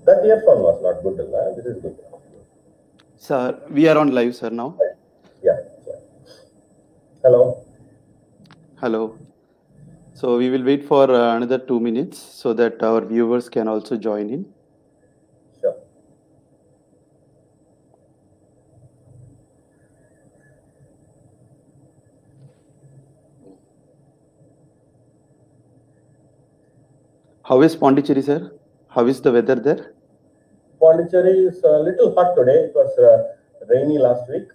That earphone was not good. This is good. Sir, we are on live, sir, now. Yeah. Hello. Hello. So we will wait for another 2 minutes so that our viewers can also join in. Sure. How is Pondicherry, sir? How is the weather there? Pondicherry is a little hot today. It was rainy last week.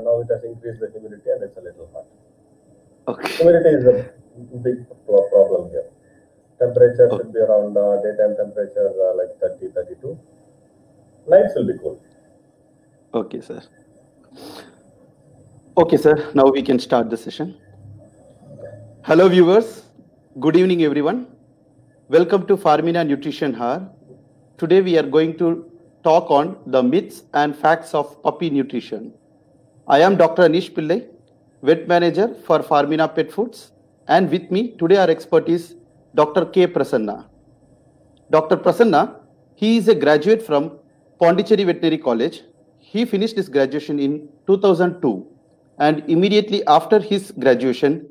Now it has increased the humidity and it's a little hot. Okay. Humidity is a big problem here. Temperature should be around daytime temperature like 30, 32. Nights will be cool. Okay, sir. Okay, sir. Now we can start the session. Hello, viewers. Good evening, everyone. Welcome to Farmina Nutrition Hour. Today we are going to talk on the myths and facts of puppy nutrition. I am Dr. Anish Pillai, Vet Manager for Farmina Pet Foods, and with me today our expert is Dr. K. Prasanna. Dr. Prasanna, he is a graduate from Pondicherry Veterinary College. He finished his graduation in 2002, and immediately after his graduation,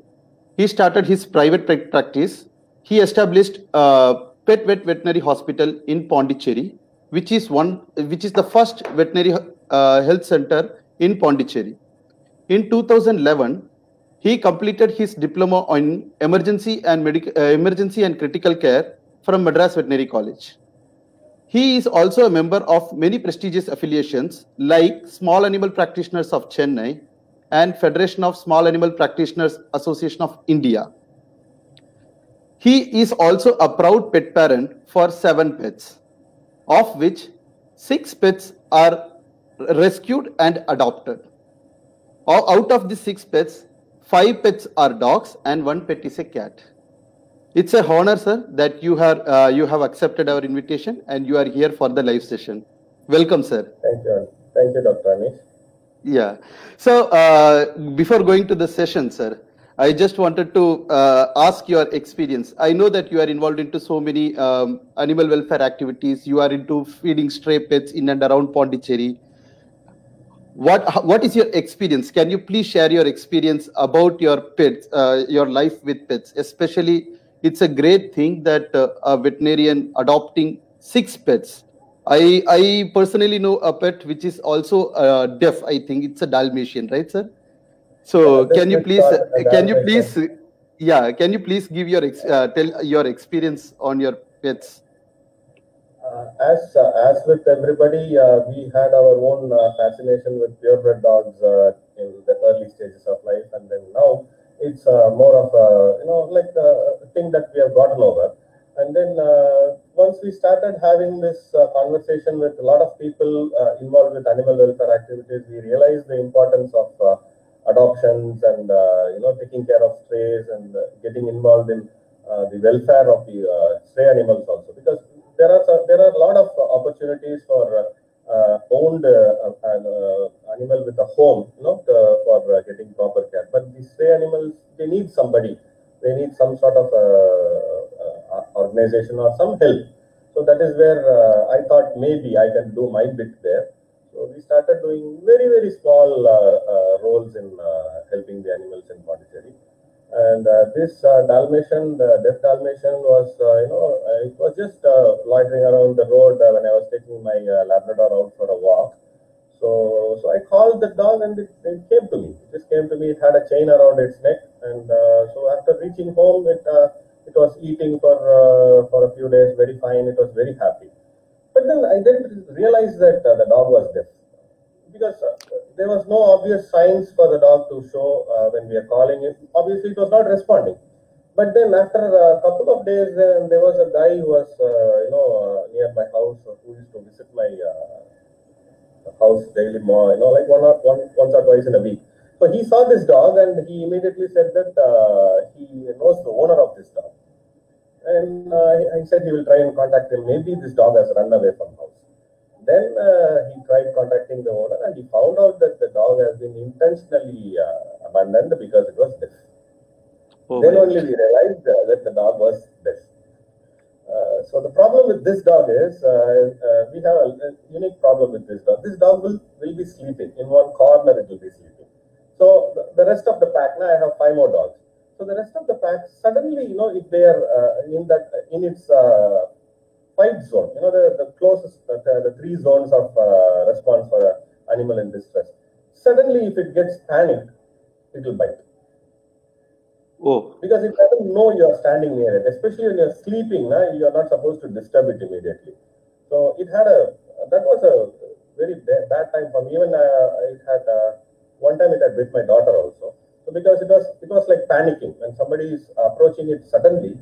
he started his private practice. He established Pet Veterinary Hospital in Pondicherry, which is the first veterinary health center in Pondicherry. In 2011, he completed his diploma on emergency and critical care from Madras Veterinary College. He is also a member of many prestigious affiliations like Small Animal Practitioners of Chennai and Federation of Small Animal Practitioners Association of India. He is also a proud pet parent for 7 pets, of which 6 pets are rescued and adopted. Out of the 6 pets, 5 pets are dogs and 1 pet is a cat. It's a honor, sir, that you have accepted our invitation and you are here for the live session. Welcome, sir. Thank you, Dr. Anish. Yeah. So before going to the session, sir, I just wanted to ask your experience. I know that you are involved into so many animal welfare activities. You are into feeding stray pets in and around Pondicherry. What is your experience? Can you please share your experience about your pets, your life with pets? Especially, it's a great thing that a veterinarian adopting 6 pets. I personally know a pet which is also deaf. I think it's a Dalmatian, right, sir? So can you please give your tell your experience on your pets? As with everybody, we had our own fascination with purebred dogs in the early stages of life, and then now it's more of a thing that we have gotten over. And then once we started having this conversation with a lot of people involved with animal welfare activities, we realized the importance of adoptions and taking care of strays and getting involved in the welfare of the stray animals also, because there are a lot of opportunities for owned animal with a home, for getting proper care. But the stray animals, they need somebody. They need some sort of organization or some help. So that is where I thought maybe I can do my bit there. So we started doing very, very small roles in helping the animals in Pondicherry. And this Dalmatian, the deaf Dalmatian, was, it was just loitering around the road when I was taking my Labrador out for a walk. So I called the dog and it came to me. It just came to me. It had a chain around its neck, and so after reaching home, it was eating for a few days, very fine. It was very happy. But then I didn't realize that the dog was deaf, because there was no obvious signs for the dog to show when we are calling it. Obviously, it was not responding. But then after a couple of days, there was a guy who was, near my house, who used to visit my house daily, more, like once or twice in a week. So he saw this dog and he immediately said that he knows the owner of this dog. And he said he will try and contact him. Maybe this dog has run away from house. Then he tried contacting the owner and he found out that the dog has been intentionally abandoned because it was deaf. Then only we realized that the dog was deaf. So the problem with this dog is we have a unique problem with this dog. This dog will be sleeping in one corner. It will be sleeping. So the rest of the pack. Now I have 5 more dogs. So the rest of the pack suddenly, if they are in its fight zone, the closest the 3 zones of response for an animal in distress. Suddenly, if it gets panicked, it will bite. Oh. Because it doesn't know you are standing near it, especially when you're sleeping. You are not supposed to disturb it immediately. So that was a very bad time for me. Even one time it had bit my daughter also. So because it was like panicking when somebody is approaching it suddenly,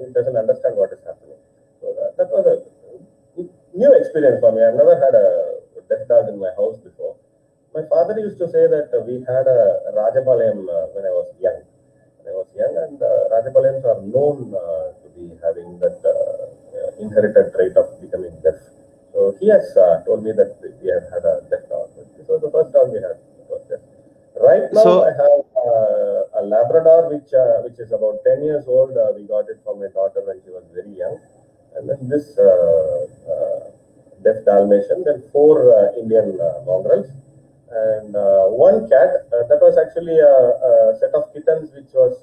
it doesn't understand what is happening. So that was a new experience for me. I've never had a deaf dog in my house before. My father used to say that we had a Rajapalayam when I was young. And Rajapalayams are known to be having that inherited trait of becoming deaf. So he has told me that we have had a deaf dog. This was the first dog we had. Right now, I have a Labrador, which is about 10 years old. We got it from my daughter when she was very young. And then this deaf Dalmatian, then 4 Indian mongrels, and 1 cat. That was actually a set of kittens which was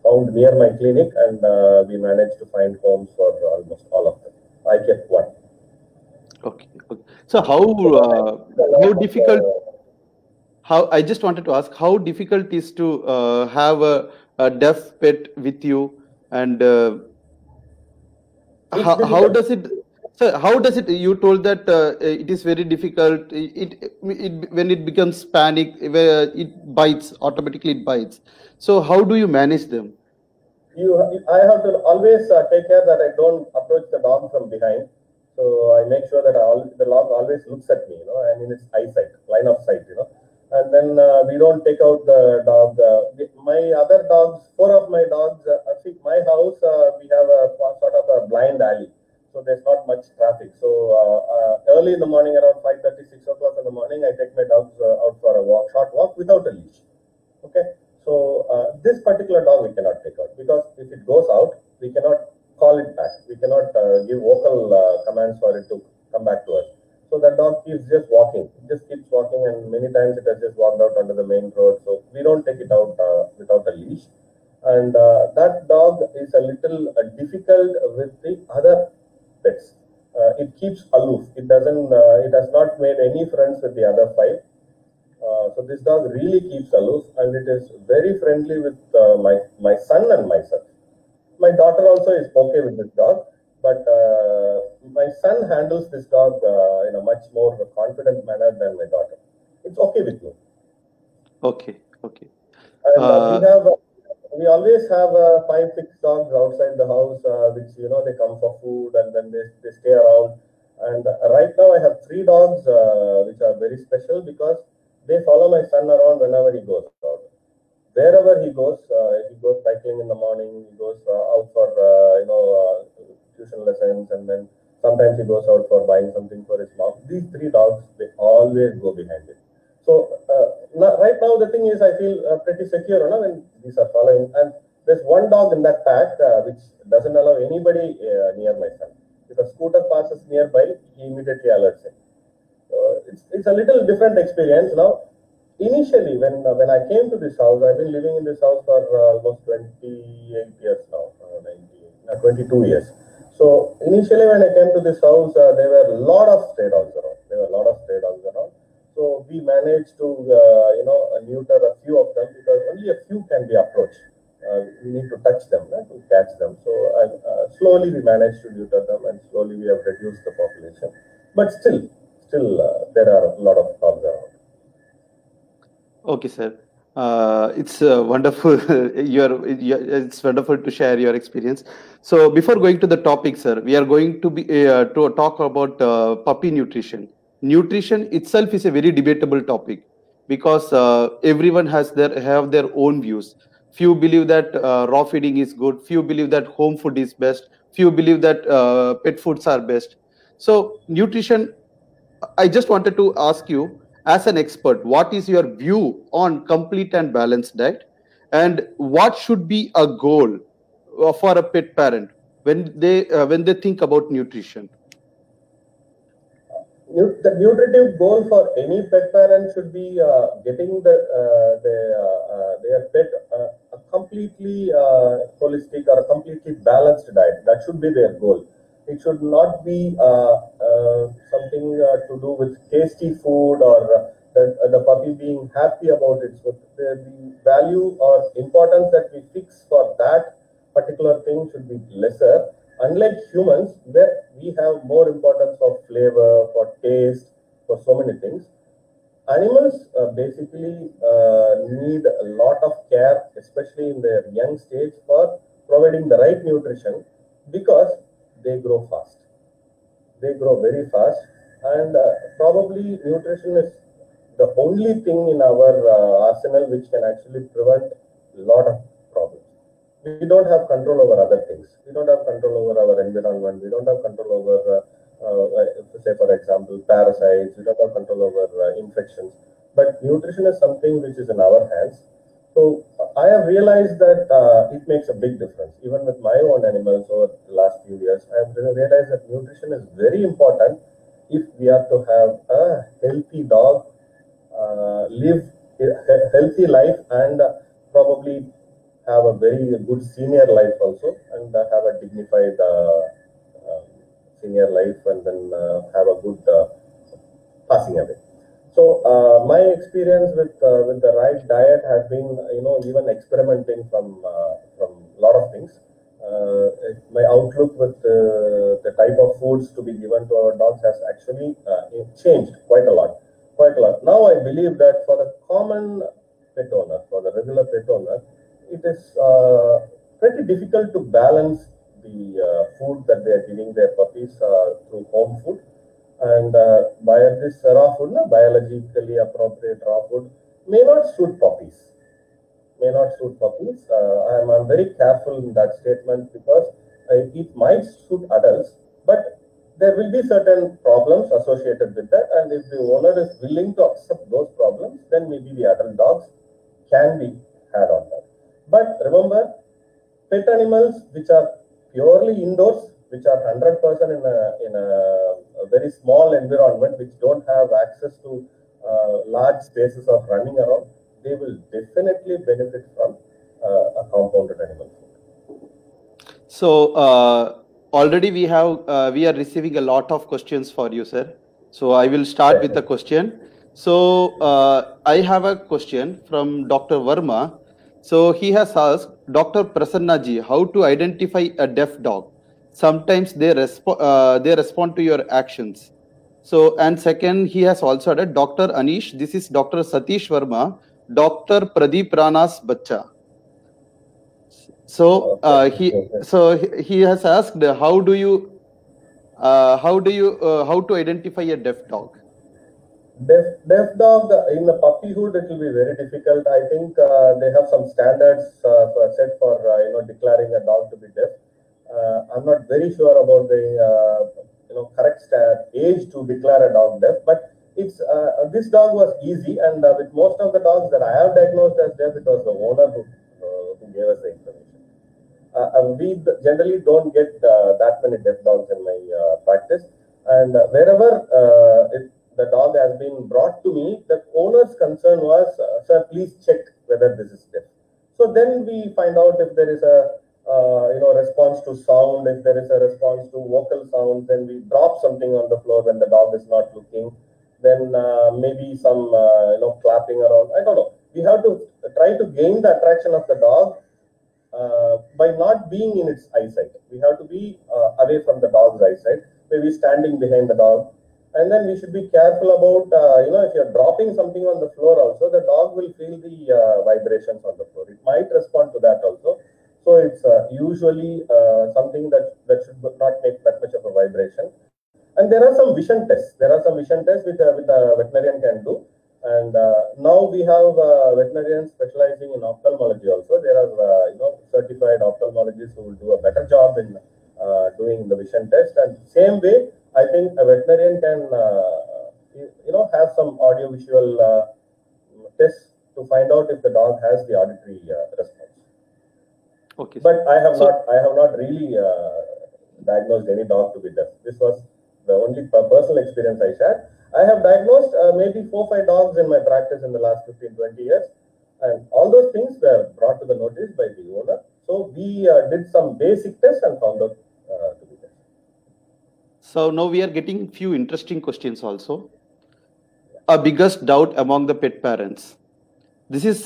found near my clinic, and we managed to find homes for almost all of them. I kept 1. Okay. So how difficult? I just wanted to ask, how difficult is to have a deaf pet with you, and how does it? So how does it? You told that it is very difficult. When it becomes panic, it bites automatically. It bites. So how do you manage them? I have to always take care that I don't approach the dog from behind. So I make sure that the dog always looks at me, and in its eyesight, line of sight, And then we don't take out the dog. My other dogs, 4 of my dogs, my house, we have a sort of a blind alley. So there's not much traffic. So early in the morning, around 5:30, 6 o'clock in the morning, I take my dogs out for a short walk without a leash. Okay. So this particular dog we cannot take out, because if it goes out, we cannot call it back. We cannot give vocal commands for it to come back to us. So that dog keeps just walking. It just keeps walking, and many times it has just walked out onto the main road. So we don't take it out without a leash. And that dog is a little difficult with the other pets. It keeps aloof. It doesn't. It has not made any friends with the other 5. So this dog really keeps aloof, and it is very friendly with my son and myself. My daughter also is okay with this dog, but my son handles this dog in a much more confident manner than my daughter. It's okay with me. Okay. And we always have 5, 6 dogs outside the house, which they come for food, and then they stay around. And right now I have 3 dogs which are very special, because they follow my son around whenever he goes out. Wherever he goes cycling in the morning, he goes out for tuition lessons, and then sometimes he goes out for buying something for his mom. These 3 dogs, they always go behind him. So right now the thing is, I feel pretty secure when these are following. And there's 1 dog in that pack which doesn't allow anybody near my son. If a scooter passes nearby, he immediately alerts him. It's a little different experience now. Initially, when I came to this house, I've been living in this house for almost 28 years now, 22 years. So initially, when I came to this house, there were a lot of stray dogs around. So we managed to neuter a few of them, because only a few can be approached. We need to touch them to catch them. So slowly we managed to neuter them, and slowly we have reduced the population. But still there are a lot of dogs around. Okay, sir. It's wonderful. It's wonderful to share your experience. So before going to the topic, sir, we are going to be to talk about puppy nutrition. Nutrition itself is a very debatable topic, because everyone have their own views. Few believe that raw feeding is good. Few believe that home food is best. Few believe that pet foods are best. So nutrition, I just wanted to ask you, as an expert, what is your view on complete and balanced diet, and what should be a goal for a pet parent when they think about nutrition? The nutritive goal for any pet parent should be getting their pet a completely holistic or a completely balanced diet. That should be their goal. It should not be something to do with tasty food or the puppy being happy about it. So the value or importance that we fix for that particular thing should be lesser. Unlike humans, where we have more importance of flavor, for taste, for so many things, animals basically need a lot of care, especially in their young stage, for providing the right nutrition because they grow fast. They grow very fast, and probably nutrition is the only thing in our arsenal which can actually prevent a lot of problems. We don't have control over other things. We don't have control over our environment. We don't have control over, say, for example, parasites. We don't have control over infections. But nutrition is something which is in our hands. So I have realized that it makes a big difference. Even with my own animals over the last few years, I have realized that nutrition is very important if we are to have a healthy dog, live a healthy life, and probably have a very good senior life also, and have a dignified senior life, and then have a good passing away. So my experience with the right diet has been, even experimenting from a lot of things. My outlook with the type of foods to be given to our dogs has actually changed quite a lot. Now I believe that for the common pet owner, for the regular pet owner, it is pretty difficult to balance the food that they are giving their puppies through home food. And by this raw food, biologically appropriate raw food, may not suit puppies. I'm very careful in that statement because it might suit adults, but there will be certain problems associated with that. And if the owner is willing to accept those problems, then maybe the adult dogs can be had on that. But remember, pet animals which are purely indoors, which are 100% in a very small environment, which don't have access to large spaces of running around, they will definitely benefit from a compounded animal food. So already we are receiving a lot of questions for you, sir. So I will start with the question. So I have a question from Dr. Verma. So he has asked Dr. Prasanna ji how to identify a deaf dog. Sometimes they respond to your actions. So, and second, he has also added Dr. Anish. This is Dr. Satish Verma, Dr. Pradeep Rana's bacha. So he has asked how to identify a deaf dog. Deaf dog in the puppyhood, it will be very difficult. I think they have some standards set for declaring a dog to be deaf. I'm not very sure about the correct age to declare a dog deaf, but it's this dog was easy, and with most of the dogs that I have diagnosed as deaf, it was the owner who gave us the information. We generally don't get that many deaf dogs in my practice, and wherever the dog has been brought to me, the owner's concern was, sir, please check whether this is deaf. So then we find out if there is a response to sound, if there is a response to vocal sounds, then we drop something on the floor when the dog is not looking. Then maybe some clapping around. I don't know. We have to try to gain the attraction of the dog by not being in its eyesight. We have to be away from the dog's eyesight, maybe standing behind the dog. And then we should be careful about, if you're dropping something on the floor also, the dog will feel the vibrations on the floor. It might respond to that also. So it's usually something that should not make that much of a vibration. And there are some vision tests. Which a veterinarian can do. And now we have veterinarians specializing in ophthalmology also. There are certified ophthalmologists who will do a better job in doing the vision test. And same way, I think a veterinarian can have some audio visual tests to find out if the dog has the auditory response. Okay. But I have not really diagnosed any dog to be deaf. This was the only personal experience I shared. I have diagnosed maybe 4-5 dogs in my practice in the last 15-20 years, and all those things were brought to the notice by the owner. So we did some basic tests and found out to be deaf. So now we are getting few interesting questions also. A biggest doubt among the pet parents. This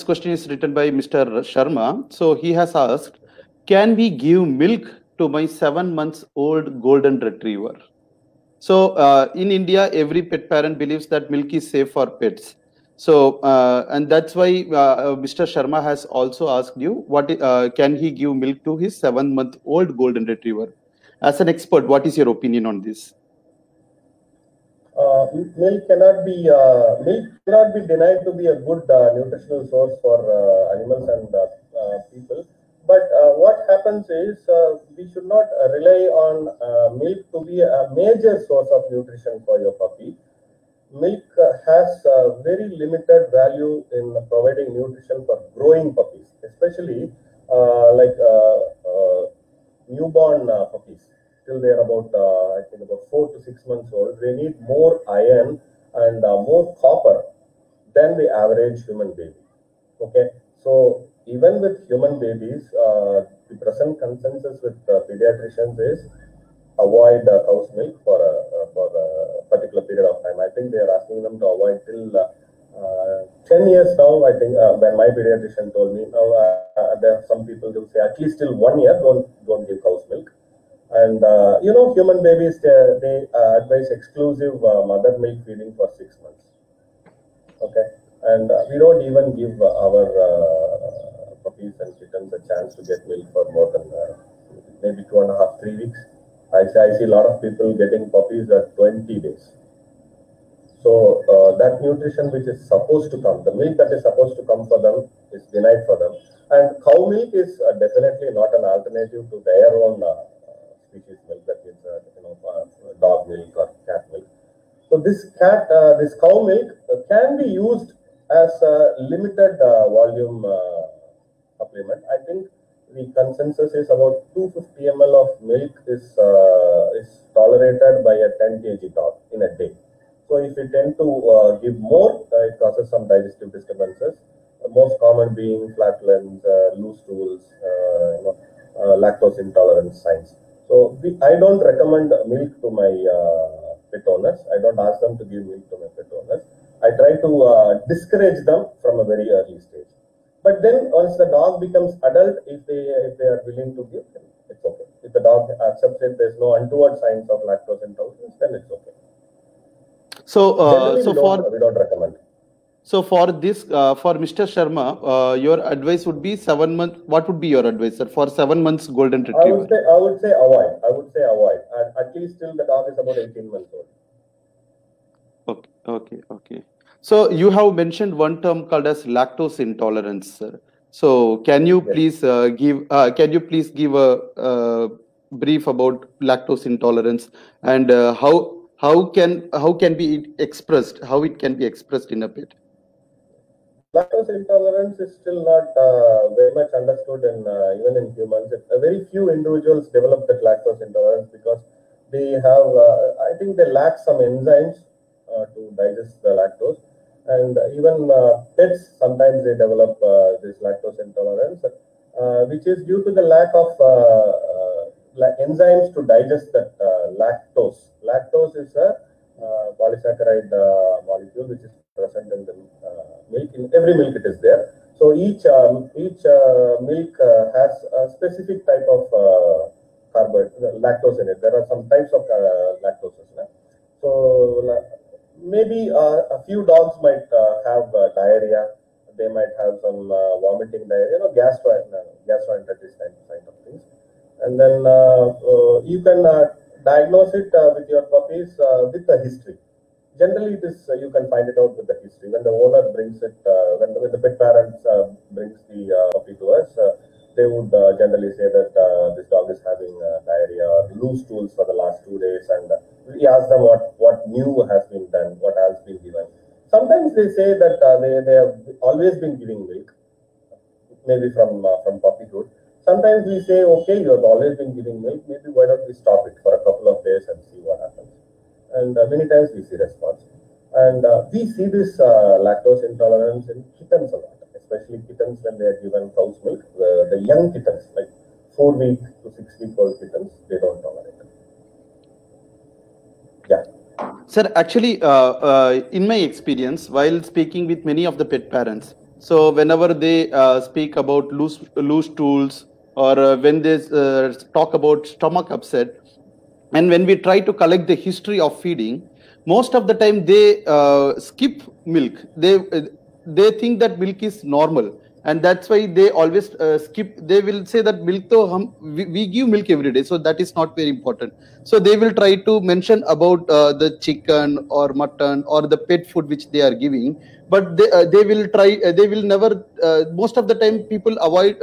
question is written by Mr. Sharma. So he has asked, can we give milk to my 7 months old golden retriever? So in India, every pet parent believes that milk is safe for pets. So and that's why Mr. Sharma has also asked you, what can he give milk to his 7 month old golden retriever? As an expert, what is your opinion on this? Milk cannot be denied to be a good nutritional source for animals and people. But what happens is we should not rely on milk to be a major source of nutrition for your puppy. Milk has very limited value in providing nutrition for growing puppies, especially newborn puppies. Till they are about, I think, about 4 to 6 months old. They need more iron and more copper than the average human baby. Okay, so even with human babies, the present consensus with pediatricians is avoid cow's milk for a particular period of time. I think they are asking them to avoid till 10 years now. I think when my pediatrician told me, now there are some people who say at least till 1 year, don't give cow's milk. And human babies, they advise exclusive mother milk feeding for 6 months. Okay, and we don't even give our puppies and kittens a chance to get milk for more than maybe 2.5, 3 weeks. I see a lot of people getting puppies at 20 days. So that nutrition which is supposed to come, the milk that is supposed to come for them, is denied for them. And cow milk is definitely not an alternative to their own species milk, that is dog milk or cat milk. So this cow milk can be used as a limited volume supplement. I think the consensus is about 250 ml of milk is tolerated by a 10 kg dog in a day. So if you tend to give more, it causes some digestive disturbances. Most common being flatulence, loose stools, lactose intolerance signs. So I don't recommend milk to my pet owners. I don't ask them to give milk to my pet owners. I try to discourage them from a very early stage. But then once the dog becomes adult, if they are willing to give, then it's okay. If the dog accepts it, there's no untoward signs of lactose intolerance, then it's okay. So we don't recommend. So for this, for Mr. Sharma, your advice would be 7 months. What would be your advice, sir, for 7 months golden retriever? I would say avoid. At least till the dog is about 18 months old. Okay. So you have mentioned one term called as lactose intolerance, sir. So can you please give a brief about lactose intolerance and how can be expressed? How it can be expressed in a pet? Lactose intolerance is still not very much understood even in humans. Very few individuals develop that lactose intolerance because they have, I think they lack some enzymes to digest the lactose. And even pets, sometimes they develop this lactose intolerance, which is due to the lack of enzymes to digest that lactose. Lactose is a polysaccharide molecule which is present in the milk. In every milk it is there. So each milk has a specific type of lactose in it. There are some types of lactoses. So maybe a few dogs might have diarrhea. They might have some vomiting diarrhea, gastroenteritis kind of things. And then you can diagnose it with your puppies with the history. Generally, it is you can find it out with the history. When the owner brings it, when the pet parents brings the puppy to us, they would generally say that this dog is having diarrhea or loose stools for the last 2 days, and we ask them what new has been done, what has been given. Sometimes they say that they have always been giving milk. maybe from puppyhood. Sometimes we say, okay, you have always been giving milk. Maybe why don't we stop it for a couple of days and see what happens? And many times we see response. And we see this lactose intolerance in kittens a lot, especially kittens when they are given cow's milk. The young kittens, like 4-week to 6-week-old kittens, they don't tolerate it. Yeah. Sir, actually, in my experience, while speaking with many of the pet parents, so whenever they speak about loose stools, or when they talk about stomach upset, and when we try to collect the history of feeding, most of the time they skip milk. They think that milk is normal, and that's why they always skip. They will say that milk to we give milk every day, so that is not very important. So they will try to mention about the chicken or mutton or the pet food which they are giving, but they will try. They will never. Most of the time, people avoid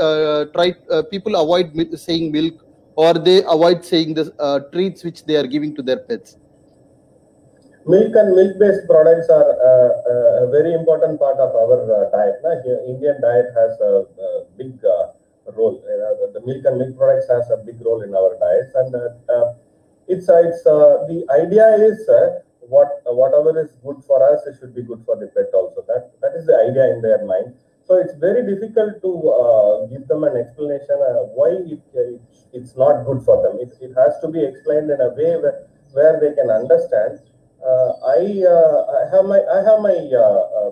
people avoid saying milk, or they avoid saying the treats which they are giving to their pets. Milk and milk-based products are a very important part of our diet. Indian diet has a big role. The milk and milk products has a big role in our diets, and the idea is whatever is good for us, it should be good for the pet also. That is the idea in their mind. So it's very difficult to give them an explanation why it's not good for them. It has to be explained in a way where they can understand. I have my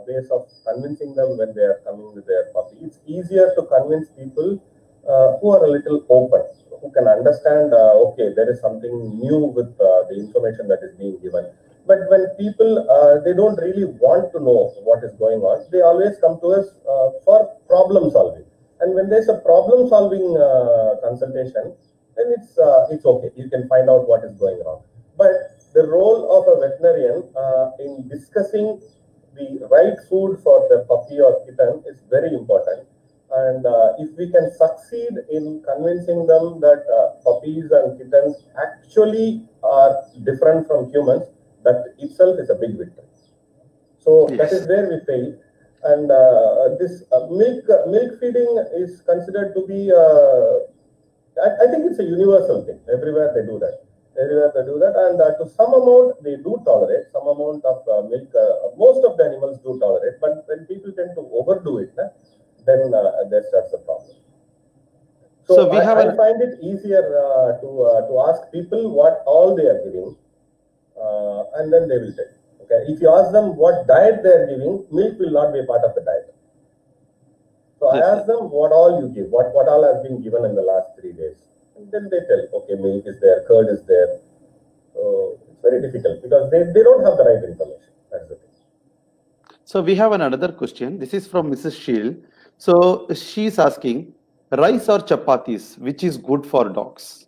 ways of convincing them when they are coming with their puppy. It's easier to convince people who are a little open, who can understand. Okay, there is something new with the information that is being given. But when people they don't really want to know what is going on, they always come to us for problem solving. And when there's a problem solving consultation, then it's okay. You can find out what is going wrong. But the role of a veterinarian in discussing the right food for the puppy or kitten is very important. And if we can succeed in convincing them that puppies and kittens actually are different from humans, that itself is a big victory. So yes, that is where we fail. And this milk feeding is considered to be, I think it's a universal thing. Everywhere they do that. And to some amount they do tolerate, some amount of milk. Most of the animals do tolerate, but when people tend to overdo it, then there starts a problem. So I find it easier to ask people what all they are giving, and then they will tell. Okay, if you ask them what diet they are giving, milk will not be a part of the diet. So yes, I ask them what all you give, what all has been given in the last 3 days. And then they tell, okay, milk is there, curd is there. So it's very difficult because they don't have the right information. That's the thing. So we have another question. This is from Mrs. Shield. So she's asking, rice or chapatis, which is good for dogs?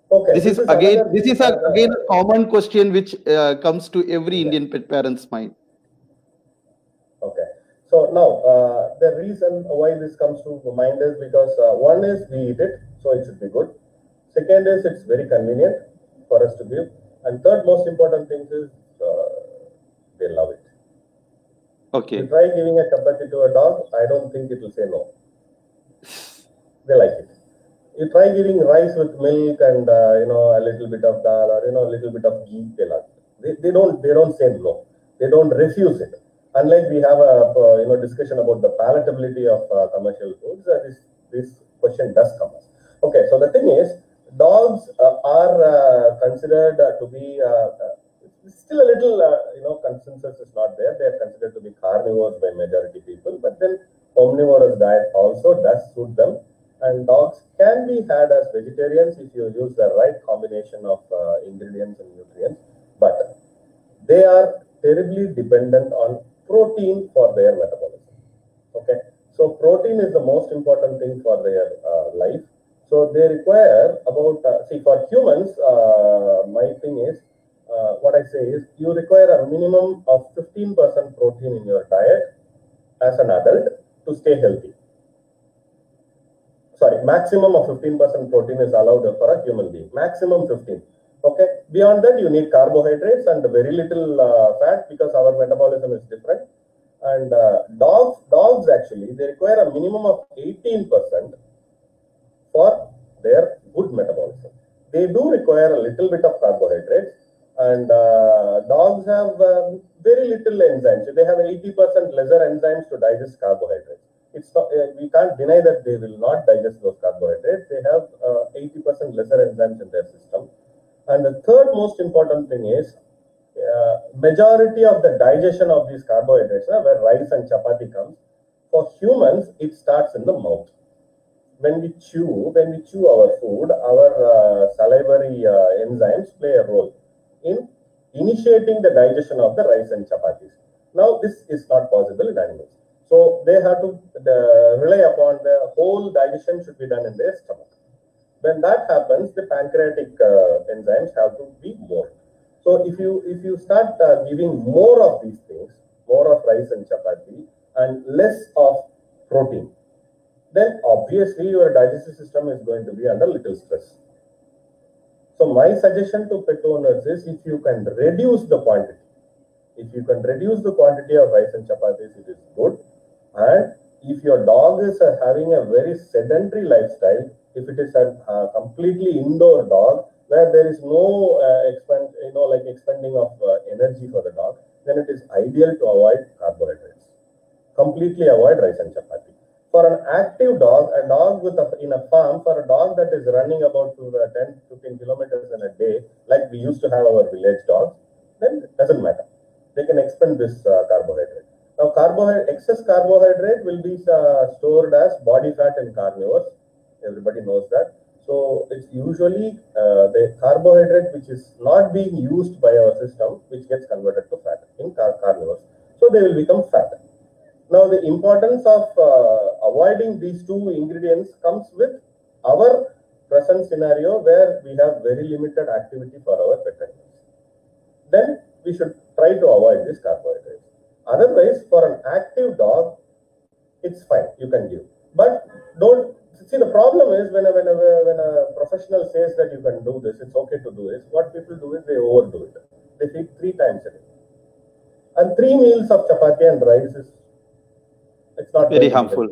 Okay. This is again a common question which comes to every Indian pet parent's mind. Okay. So now, the reason why this comes to mind is because one is we eat it, so it should be good. Second is it's very convenient for us to give. And third most important thing is they love it. Okay. You try giving a chapati to a dog, I don't think it will say no. They like it. You try giving rice with milk and a little bit of dal or a little bit of ghee, they love it. They don't say no. They don't refuse it. Unlike we have a discussion about the palatability of commercial foods, this question does come up. Okay, so the thing is, dogs are considered to be still a little consensus is not there. They are considered to be carnivores by majority people, but then omnivorous diet also does suit them. And dogs can be had as vegetarians if you use the right combination of ingredients and nutrients, but they are terribly dependent on protein for their metabolism. Okay, so protein is the most important thing for their life. So they require about for humans, my thing is what I say is you require a minimum of 15% protein in your diet as an adult to stay healthy. Sorry, maximum of 15% protein is allowed for a human being. Maximum 15. Okay. Beyond that, you need carbohydrates and very little fat because our metabolism is different. And dogs actually, they require a minimum of 18% for their good metabolism. They do require a little bit of carbohydrates, and dogs have very little enzymes. They have 80% lesser enzymes to digest carbohydrates. It's not, we can't deny that they will not digest those carbohydrates. They have 80% lesser enzymes in their system. And the third most important thing is majority of the digestion of these carbohydrates, where rice and chapati comes, for humans, it starts in the mouth. When we chew our food, our salivary enzymes play a role in initiating the digestion of the rice and chapatis. Now, this is not possible in animals. So they have to rely upon the whole digestion should be done in their stomach. When that happens, the pancreatic enzymes have to be more. So if you start giving more of these things, more of rice and chapati and less of protein, then obviously your digestive system is going to be under little stress. So my suggestion to pet owners is, if you can reduce the quantity, of rice and chapatis, it is good. And if your dog is having a very sedentary lifestyle, if it is a completely indoor dog where there is no expending of energy for the dog, then it is ideal to avoid carbohydrates. Completely avoid rice and chapati. For an active dog, a dog in a farm, for a dog that is running about 10-15 kilometers in a day, like we used to have our village dogs, then it doesn't matter. They can expend this carbohydrate. Now, excess carbohydrate will be stored as body fat in carnivores. Everybody knows that. So it's usually the carbohydrate which is not being used by our system, which gets converted to fat in carnivores. So they will become fat. Now, the importance of avoiding these two ingredients comes with our present scenario where we have very limited activity for our pet animals. Then we should try to avoid these carbohydrates. Otherwise, for an active dog, it's fine, you can give. But don't see, the problem is when a professional says that you can do this, it's okay to do this, what people do is they overdo it. They feed 3 times a day. And 3 meals of chapati and rice it's not very harmful.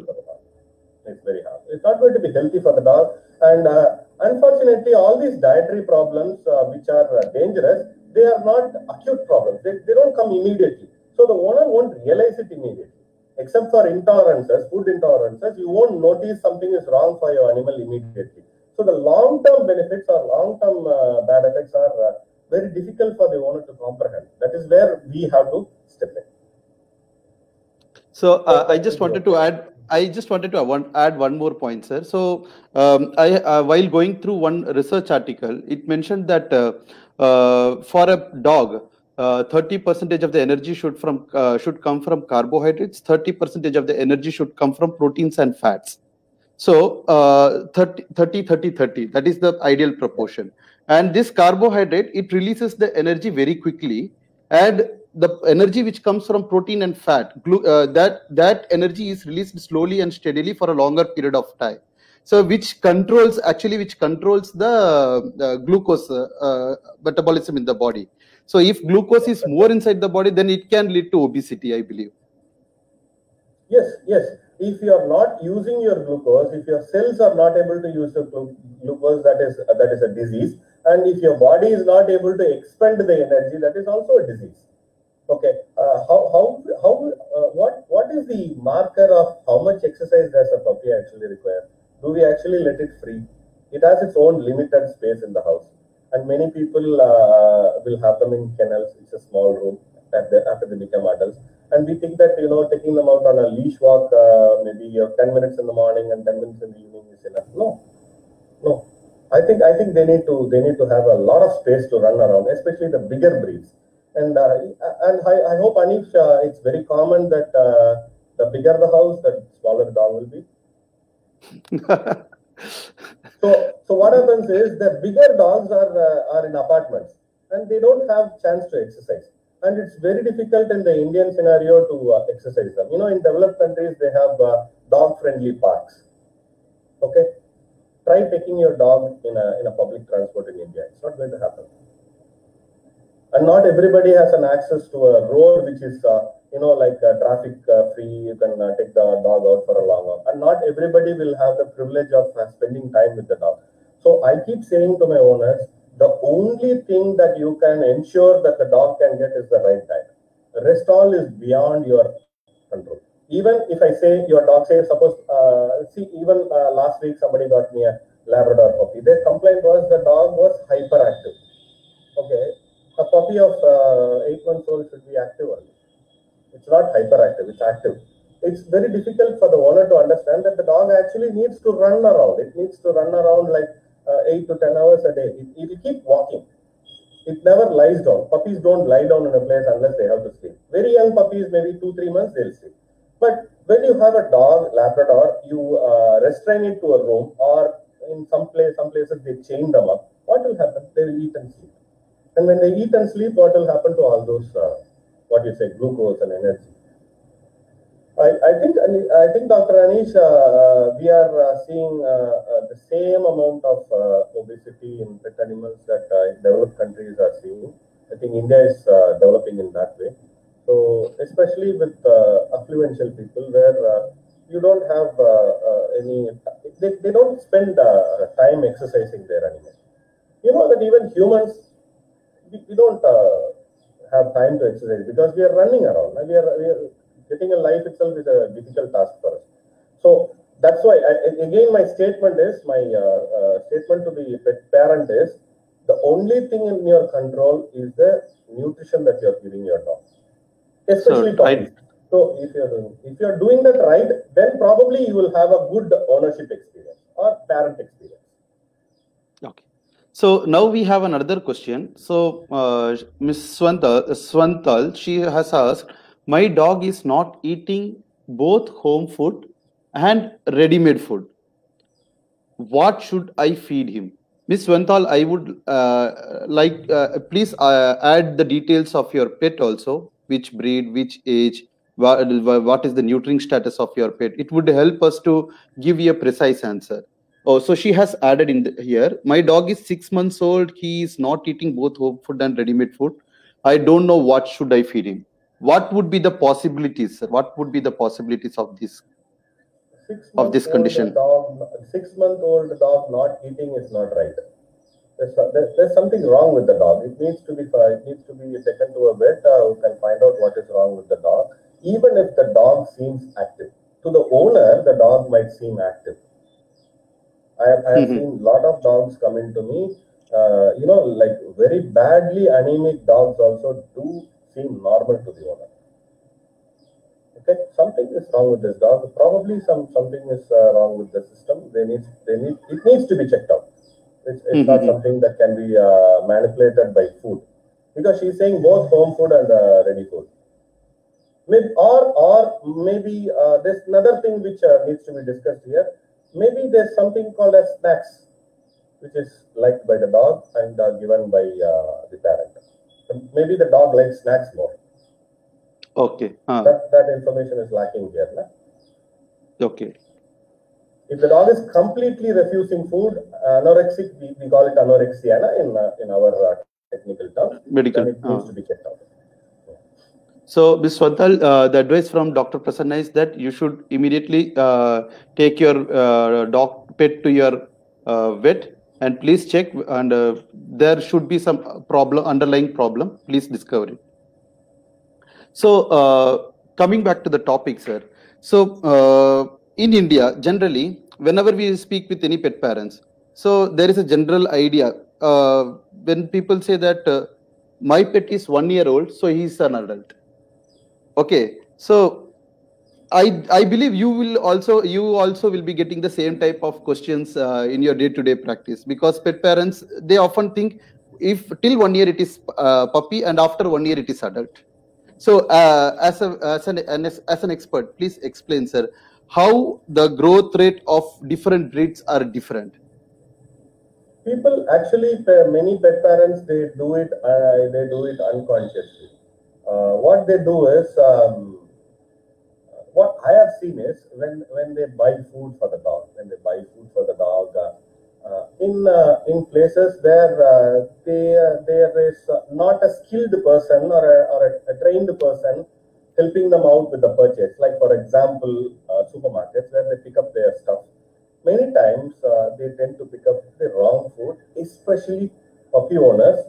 It's very harmful. It's not going to be healthy for the dog. And unfortunately, all these dietary problems which are dangerous, they are not acute problems. They don't come immediately. So the owner won't realize it immediately. Except for intolerances, food intolerances, you won't notice something is wrong for your animal immediately. So the long-term benefits or long-term bad effects are very difficult for the owner to comprehend. That is where we have to step in. So I just wanted to add. Add one more point, sir. So while going through one research article, it mentioned that for a dog, 30% of the energy should come from carbohydrates. 30% of the energy should come from proteins and fats. So 30-30-30. That is the ideal proportion. And this carbohydrate, it releases the energy very quickly, and the energy which comes from protein and fat, that energy is released slowly and steadily for a longer period of time. So which controls the glucose metabolism in the body. So if glucose is more inside the body, then it can lead to obesity, I believe. Yes. If you are not using your glucose, if your cells are not able to use the glucose, that is a disease. And if your body is not able to expend the energy, that is also a disease. Okay. What is the marker of how much exercise does a puppy actually require? Do we actually let it free? It has its own limited space in the house, and many people will have them in kennels. It's a small room after they become adults, and we think that taking them out on a leash walk, maybe 10 minutes in the morning and 10 minutes in the evening is enough. No. I think they need to have a lot of space to run around, especially the bigger breeds. And I hope, Anish, it's very common that the bigger the house, the smaller the dog will be. So what happens is the bigger dogs are in apartments and they don't have chance to exercise. And it's very difficult in the Indian scenario to exercise them. In developed countries, they have dog-friendly parks. Okay? Try taking your dog in a public transport in India. It's not going to happen. And not everybody has an access to a road which is like traffic free, you can take the dog out for a long walk, and not everybody will have the privilege of spending time with the dog. So I keep saying to my owners, the only thing that you can ensure that the dog can get is the right diet. The rest all is beyond your control. Even if I say your dog, say suppose, see, even last week somebody got me a Labrador puppy. Their complaint was the dog was hyperactive. Okay, a puppy of 8 months old should be active only. It's not hyperactive, it's active. It's very difficult for the owner to understand that the dog actually needs to run around. It needs to run around like 8 to 10 hours a day. It will keep walking. It never lies down. Puppies don't lie down in a place unless they have to sleep. Very young puppies, maybe 2-3 months, they'll sleep. But when you have a dog, Labrador, you restrain it to a room, or in some places they chain them up. What will happen? They will eat and sleep. And when they eat and sleep, what will happen to all those, glucose and energy? I think, Dr. Anish, we are seeing the same amount of obesity in pet animals that developed countries are seeing. I think India is developing in that way. So, especially with affluential people, where you don't have they don't spend time exercising their animals. You know that even humans, we don't have time to exercise because we are running around. We are getting a life itself is a difficult task for us. So that's why, again, my statement to the pet parent is, the only thing in your control is the nutrition that you're giving your dog, especially puppies. So if you're doing that right, then probably you will have a good ownership experience or parent experience. Okay. So now we have another question. So Ms. Swantal, she has asked, my dog is not eating both home food and ready-made food. What should I feed him? Ms. Swantal, I would please add the details of your pet also, which breed, which age, what is the nutrition status of your pet. It would help us to give you a precise answer. Oh, so she has added in here, my dog is 6 months old. He is not eating both home food and ready-made food. I don't know what should I feed him. What would be the possibilities, sir? What would be the possibilities of this? Of this condition? 6-month-old dog not eating is not right. There's something wrong with the dog. It needs to be taken to a vet who can find out what is wrong with the dog. Even if the dog seems active, to the owner, the dog might seem active. I have seen a lot of dogs come into me. Like very badly anemic dogs also do seem normal to the owner. Okay, something is wrong with this dog. Probably something is wrong with the system. It needs to be checked out. It's not something that can be manipulated by food, because she's saying both home food and ready food. Maybe there's another thing which needs to be discussed here. Maybe there's something called as snacks, which is liked by the dog and given by the parent. So maybe the dog likes snacks more. Okay. That information is lacking here. No? Okay. If the dog is completely refusing food, anorexic, we call it anorexia in our technical term. Medical. Then it needs to be checked out. So, Ms. Swantal, the advice from Dr. Prasanna is that you should immediately take your dog pet to your vet and please check, and there should be some underlying problem. Please discover it. So, coming back to the topic, sir. So, in India, generally, whenever we speak with any pet parents, so there is a general idea when people say that my pet is 1 year old, so he is an adult. Okay, so I believe you also will be getting the same type of questions in your day-to-day practice, because pet parents, they often think if till 1 year it is puppy and after 1 year it is adult. So as an expert, please explain, sir, how the growth rate of different breeds are different. People actually, many pet parents, they do it unconsciously. What they do is, what I have seen is when they buy food for the dog, in places where there is not a skilled person or a trained person helping them out with the purchase. Like for example, supermarkets where they pick up their stuff. Many times they tend to pick up the wrong food, especially puppy owners.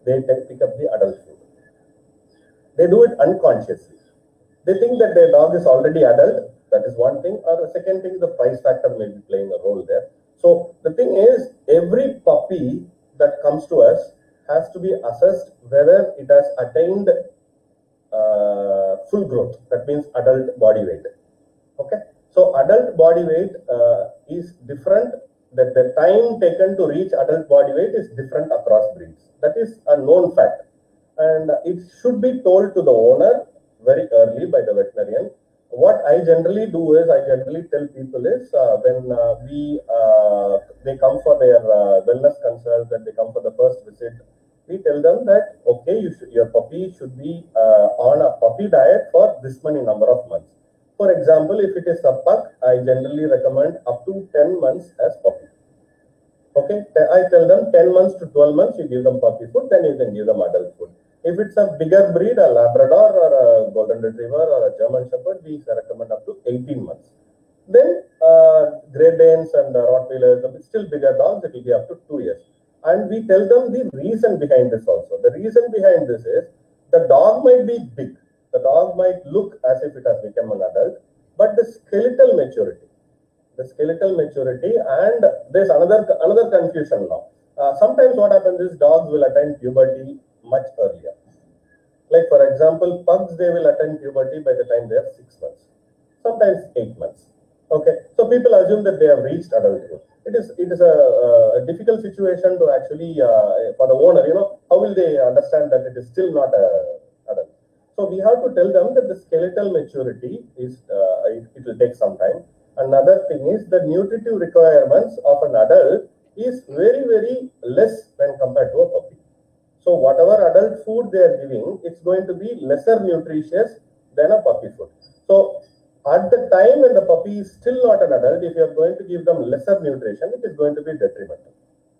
They tend to pick up the adult food. They do it unconsciously. They think that their dog is already adult. That is one thing. Or the second thing, the price factor may be playing a role there. So the thing is, every puppy that comes to us has to be assessed whether it has attained full growth. That means adult body weight. Okay. So adult body weight is different. That the time taken to reach adult body weight is different across breeds. That is a known fact, and it should be told to the owner very early by the veterinarian. What I generally do is, I generally tell people is when they come for their wellness consult, when they come for the first visit, we tell them that okay, your puppy should be on a puppy diet for this many number of months. For example, if it is a pup, I generally recommend up to 10 months as puppy. Okay, I tell them 10 months to 12 months, you give them puppy food, then you can give them adult food. If it's a bigger breed, a Labrador or a Golden Retriever or a German Shepherd, we recommend up to 18 months. Then Great Danes and Rottweilers, still bigger dogs, it will be up to 2 years. And we tell them the reason behind this also. The reason behind this is the dog might be big. The dog might look as if it has become an adult, but the skeletal maturity, and there's another confusion now. Sometimes what happens is dogs will attain puberty much earlier. Like for example, pugs, they will attain puberty by the time they are 6 months, sometimes 8 months. Okay, so people assume that they have reached adulthood. It is a difficult situation to actually for the owner. How will they understand that it is still not adult? So we have to tell them that the skeletal maturity is it will take some time. Another thing is the nutritive requirements of an adult is very, very less when compared to a puppy. So whatever adult food they are giving, it's going to be lesser nutritious than a puppy food. So at the time when the puppy is still not an adult, if you are going to give them lesser nutrition, it is going to be detrimental.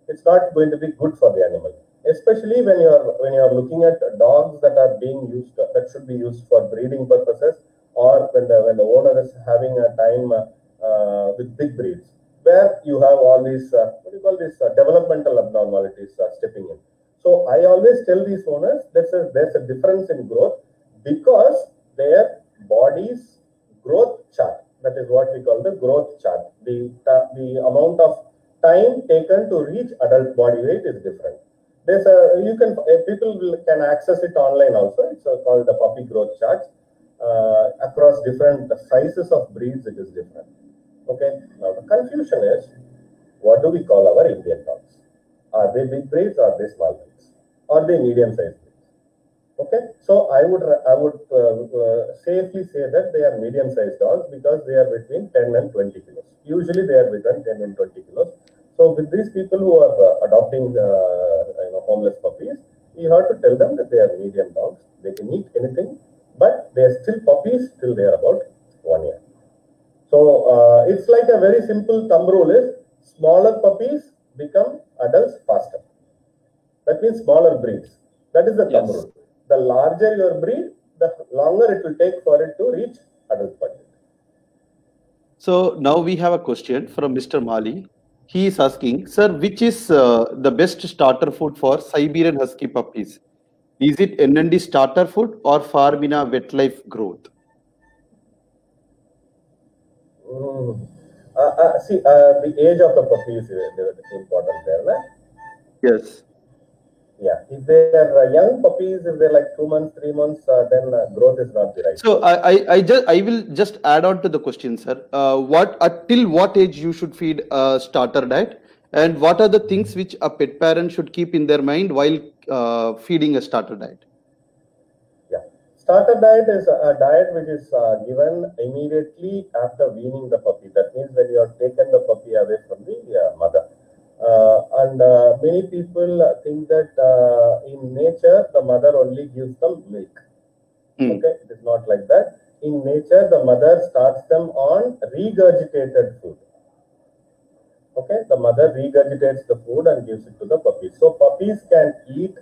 It's not going to be good for the animal, especially when you are looking at dogs that are being used, that should be used for breeding purposes, or when the owner is having a time with big breeds, where you have all these developmental abnormalities stepping in. So I always tell these owners there's a difference in growth because their body's growth chart, that is what we call the growth chart. The amount of time taken to reach adult body weight is different. There's people can access it online also. It's called the puppy growth chart. Across different sizes of breeds, it is different. Okay. Now the confusion is, what do we call our Indian dogs? Are they big breeds? Or are they small breeds? Are they medium-sized breeds? Okay. So I would safely say that they are medium-sized dogs because they are between 10 and 20 kilos. Usually they are between 10 and 20 kilos. So with these people who are adopting homeless puppies, you have to tell them that they are medium dogs. They can eat anything, but they are still puppies till they are about 1 year. So it's like a very simple thumb rule is smaller puppies become adults faster. That means smaller breeds. That is the thumb rule. The larger your breed, the longer it will take for it to reach adult body. So now we have a question from Mr. Mali. He is asking, sir, which is the best starter food for Siberian Husky puppies? Is it NND starter food or Farmina Vetlife growth? See, the age of the puppy is important there, right? Yes. Yeah, if they are young puppies, if they're like 2 months, 3 months, then growth is not the right. So I will just add on to the question, sir. Till what age you should feed a starter diet, and what are the things which a pet parent should keep in their mind while feeding a starter diet? Yeah, starter diet is a diet which is given immediately after weaning the puppy. That means when you have taken the puppy away from the mother. And many people think that in nature the mother only gives them milk. Okay, it is not like that. In nature, the mother starts them on regurgitated food. Okay, the mother regurgitates the food and gives it to the puppies. So puppies can eat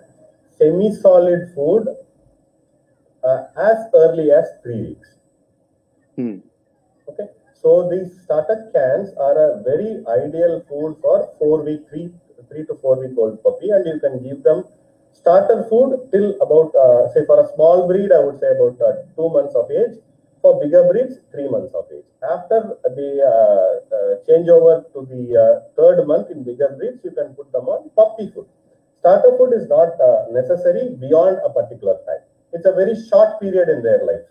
semi-solid food as early as 3 weeks. Okay, so these starter cans are a very ideal food for 4-week, 3 to 4 week old puppy, and you can give them starter food till about say for a small breed, I would say about 2 months of age. For bigger breeds, 3 months of age. After the changeover to the 3rd month in bigger breeds, you can put them on puppy food. Starter food is not necessary beyond a particular time. It's a very short period in their life.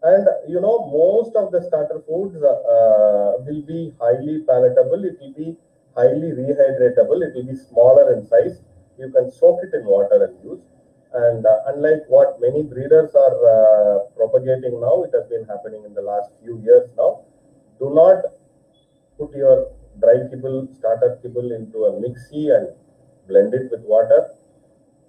And you know, most of the starter foods will be highly palatable. It will be highly rehydratable. It will be smaller in size. You can soak it in water and use. And unlike what many breeders are propagating now, it has been happening in the last few years now. Do not put your dry kibble, starter kibble into a mixie and blend it with water.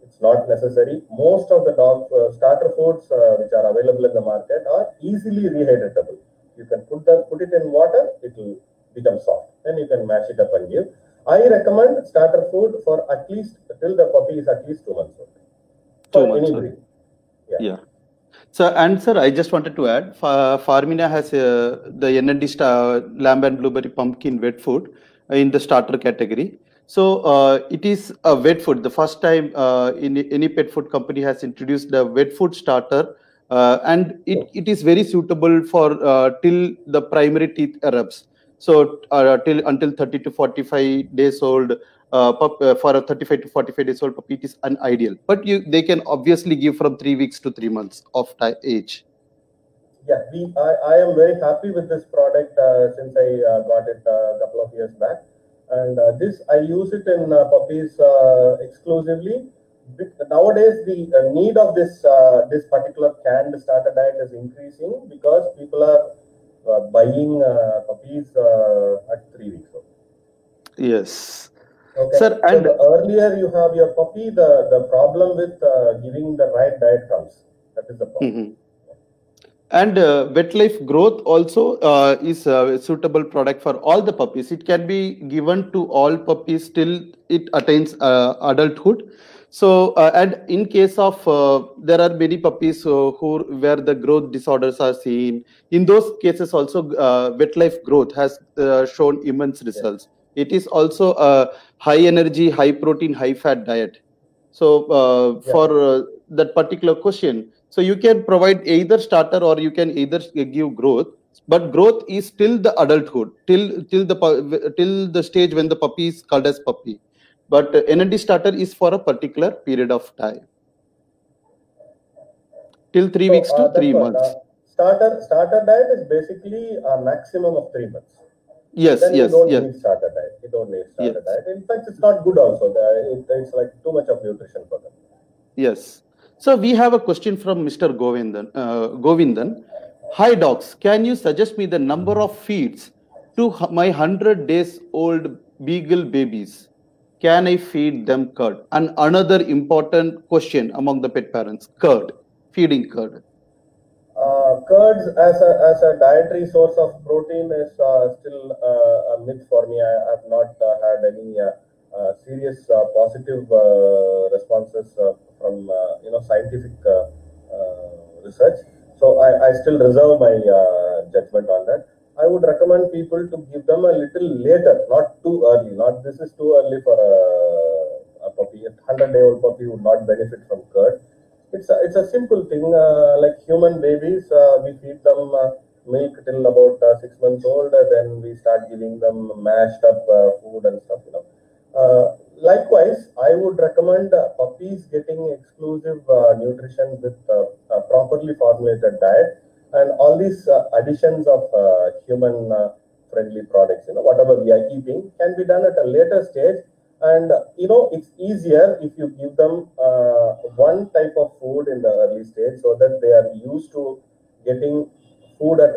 It's not necessary. Most of the dog starter foods which are available in the market are easily rehydratable. You can put it in water, it will become soft. Then you can mash it up and give. I recommend starter food for at least till the puppy is at least 2 months old. For any breed. Yeah. So, and sir, I just wanted to add, Farmina has the NND lamb and blueberry pumpkin wet food in the starter category. So it is a wet food. The first time in any pet food company has introduced the wet food starter, and it is very suitable for till the primary teeth erupts. So until 30 to 45 days old. For a 35 to 45 days old puppy, it is unideal. But they can obviously give from 3 weeks to 3 months of age. Yeah, I am very happy with this product since I got it a couple of years back. And this, I use it in puppies exclusively. Nowadays, the need of this particular canned starter diet is increasing because people are buying puppies at 3 weeks old. Yes. Okay. Sir, so the earlier you have your puppy, the problem with giving the right diet comes. That is the problem. And VetLife Growth also is a suitable product for all the puppies. It can be given to all puppies till it attains adulthood. So, and in case of there are many puppies where the growth disorders are seen. In those cases, also VetLife Growth has shown immense results. It is also a high energy, high protein, high fat diet. So for that particular question, so you can provide either starter or you can either give growth, but growth is till the adulthood, till the stage when the puppy is called as puppy. But NND starter is for a particular period of time, till 3 weeks to 3 months. Starter diet is basically a maximum of 3 months. Yes, then yes, you don't need starter diet. You don't need starter diet. In fact, it's not good also. It's like too much of nutrition for them. Yes. So we have a question from Mr. Govindan. Hi docs, can you suggest me the number of feeds to my 100 days old beagle babies? Can I feed them curd? And another important question among the pet parents, curd, feeding curd. Curds as a dietary source of protein is still a myth for me. I have not had any serious positive responses from scientific research. So I still reserve my judgment on that. I would recommend people to give them a little later, not too early. This is too early for a puppy. A 100-day-old puppy would not benefit from curd. It's a simple thing. Like human babies, we feed them milk till about 6 months old. Then we start giving them mashed up food and stuff. Likewise, I would recommend puppies getting exclusive nutrition with a properly formulated diet, and all these additions of human friendly products, whatever we are keeping, can be done at a later stage. And it's easier if you give them one type of food in the early stage, so that they are used to getting food at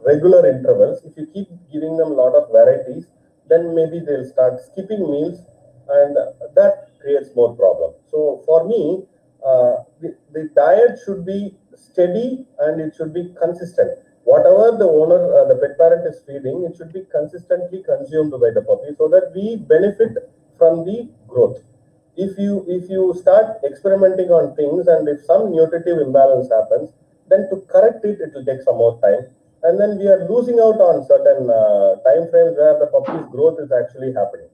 regular intervals. If you keep giving them a lot of varieties, then maybe they'll start skipping meals, and that creates more problem. So for me, the diet should be steady and it should be consistent. Whatever the owner, the pet parent is feeding, it should be consistently consumed by the puppy, so that we benefit from the growth. if you start experimenting on things, and if some nutritive imbalance happens, then to correct it, it will take some more time. And then we are losing out on certain time frames where the puppy's growth is actually happening.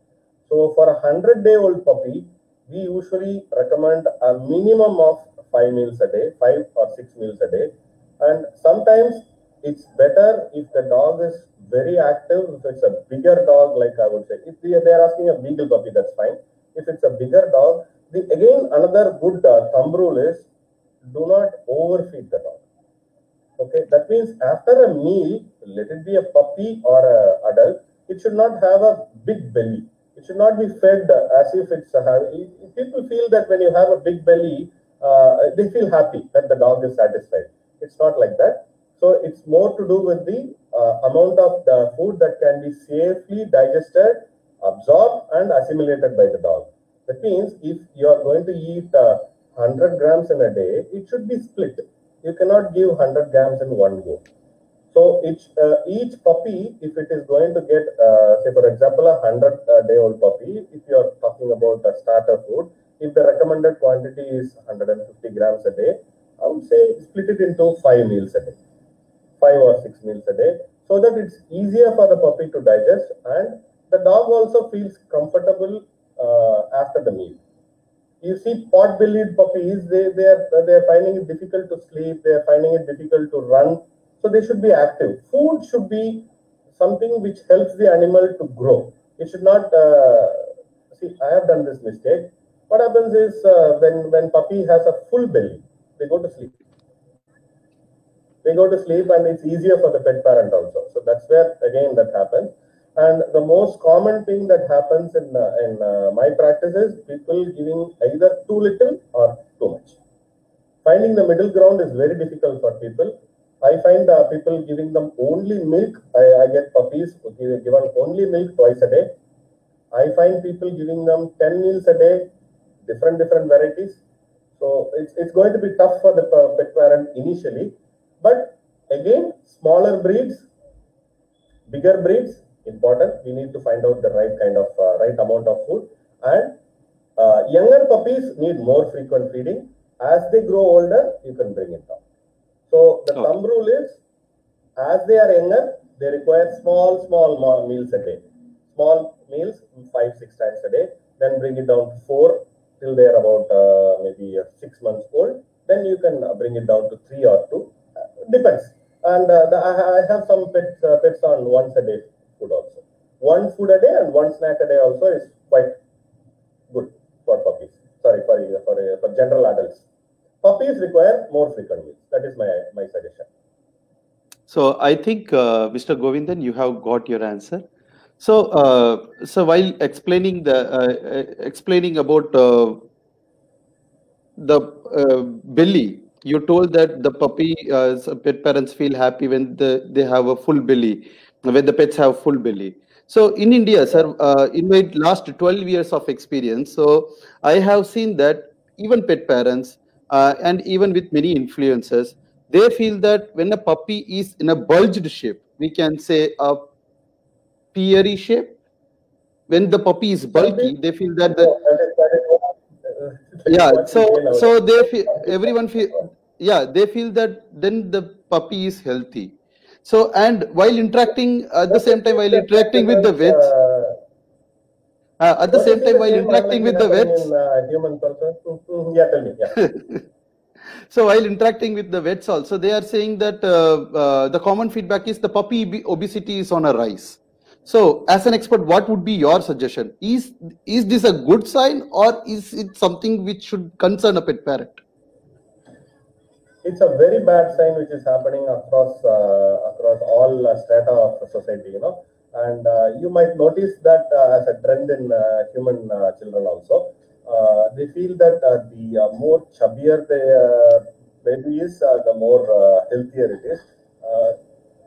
So for a 100-day-old puppy, we usually recommend a minimum of 5 meals a day, 5 or 6 meals a day. And sometimes it's better if the dog is very active. If it's a bigger dog, like I would say, if they are asking a beagle puppy, that's fine. If it's a bigger dog, again, another good thumb rule is do not overfeed the dog. Okay, that means after a meal, let it be a puppy or an adult, it should not have a big belly. It should not be fed as if it's people feel that when you have a big belly, they feel happy that the dog is satisfied. It's not like that. So it's more to do with the amount of the food that can be safely digested, absorbed, and assimilated by the dog. That means if you are going to eat 100 grams in a day, it should be split. You cannot give 100 grams in one go. So each puppy, if it is going to get, say for example, a 100-day-old puppy, if you are talking about a starter food, if the recommended quantity is 150 grams a day, I would say split it into 5 meals a day, 5 or 6 meals a day, so that it's easier for the puppy to digest, and the dog also feels comfortable after the meal. You see pot-bellied puppies, they are finding it difficult to sleep, they are finding it difficult to run, so they should be active. Food should be something which helps the animal to grow. It should not, see, I have done this mistake. What happens is when puppy has a full belly, they go to sleep. They go to sleep, and it's easier for the pet parent also. So that's where again that happens. And the most common thing that happens in my practice is people giving either too little or too much. Finding the middle ground is very difficult for people. I find people giving them only milk. I get puppies given only milk twice a day. I find people giving them 10 meals a day, different varieties. So it's going to be tough for the pet parent initially. But again, smaller breeds, bigger breeds, important. We need to find out the right kind of right amount of food. And younger puppies need more frequent feeding. As they grow older, you can bring it down. So the thumb rule is, as they are younger, they require small meals a day. Small meals, 5-6 times a day. Then bring it down to 4 till they are about maybe 6 months old. Then you can bring it down to 3 or 2. Depends. And I have some pets on once a day food also. One food a day and one snack a day also is quite good for puppies. Sorry, for general adults. Puppies require more frequent meals. That is my suggestion. So I think, Mr. Govindan, you have got your answer. So, while explaining about the belly, you told that the puppy pet parents feel happy when they have a full belly, when the pets have full belly. So in India, sir, in my last 12 years of experience, so I have seen that even pet parents and even with many influencers, they feel that when a puppy is in a bulged shape, we can say a peary shape, when the puppy is bulky, they feel that so they feel, everyone feel, they feel that then the puppy is healthy. So, and while interacting at the same time, while interacting with the vets, human person. Yeah, tell me. Yeah. So while interacting with the vets also, they are saying that the common feedback is the puppy obesity is on a rise. So as an expert, what would be your suggestion? Is this a good sign, or is it something which should concern a pet parent? It's a very bad sign which is happening across all strata of society, you know. And you might notice that as a trend in human children also. They feel that the more chubbier the baby is, the more healthier it is.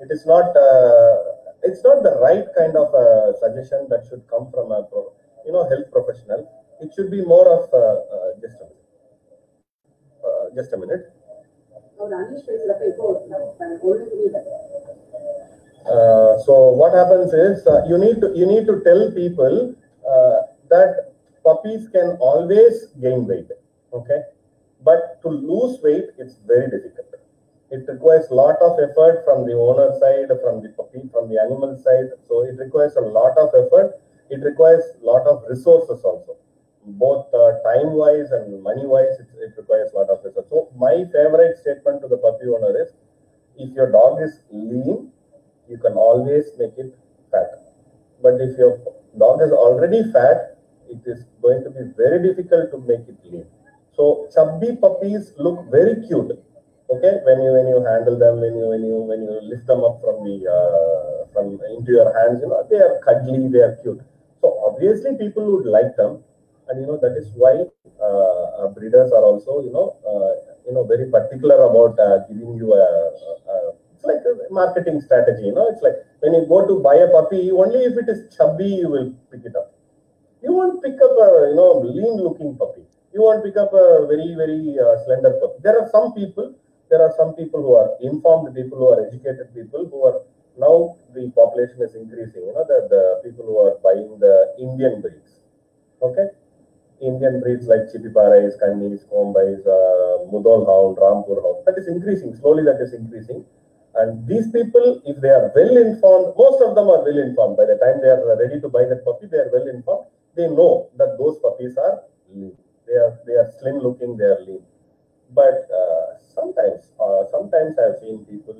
It is not. It's not the right kind of suggestion that should come from a health professional. It should be more of just a minute. So what happens is you need to tell people that puppies can always gain weight, okay? But to lose weight, it's very difficult. It requires a lot of effort from the owner side, from the puppy, from the animal side. So it requires a lot of effort. It requires a lot of resources also, both time-wise and money-wise. It requires a lot of resources. So my favorite statement to the puppy owner is, if your dog is lean, you can always make it fat. But if your dog is already fat, it is going to be very difficult to make it lean. So chubby puppies look very cute. Okay, when you handle them, when you lift them up from into your hands, they are cuddly, they are cute. So obviously people would like them, and that is why breeders are also very particular about giving you it's like a marketing strategy. It's like when you go to buy a puppy, only if it is chubby you will pick it up. You won't pick up a lean looking puppy. You won't pick up a very slender puppy. There are some people who are informed people, who are educated people, who are now the population is increasing. The people who are buying the Indian breeds. Okay, Indian breeds like Chittiparais, Kannis, Kombais, Mudhol Hound, Rampur Hound. That is increasing slowly. That is increasing. And these people, if they are well informed, most of them are well informed. By the time they are ready to buy that puppy, they are well informed. They know that those puppies are lean. They are slim looking. They are lean. But sometimes I've seen people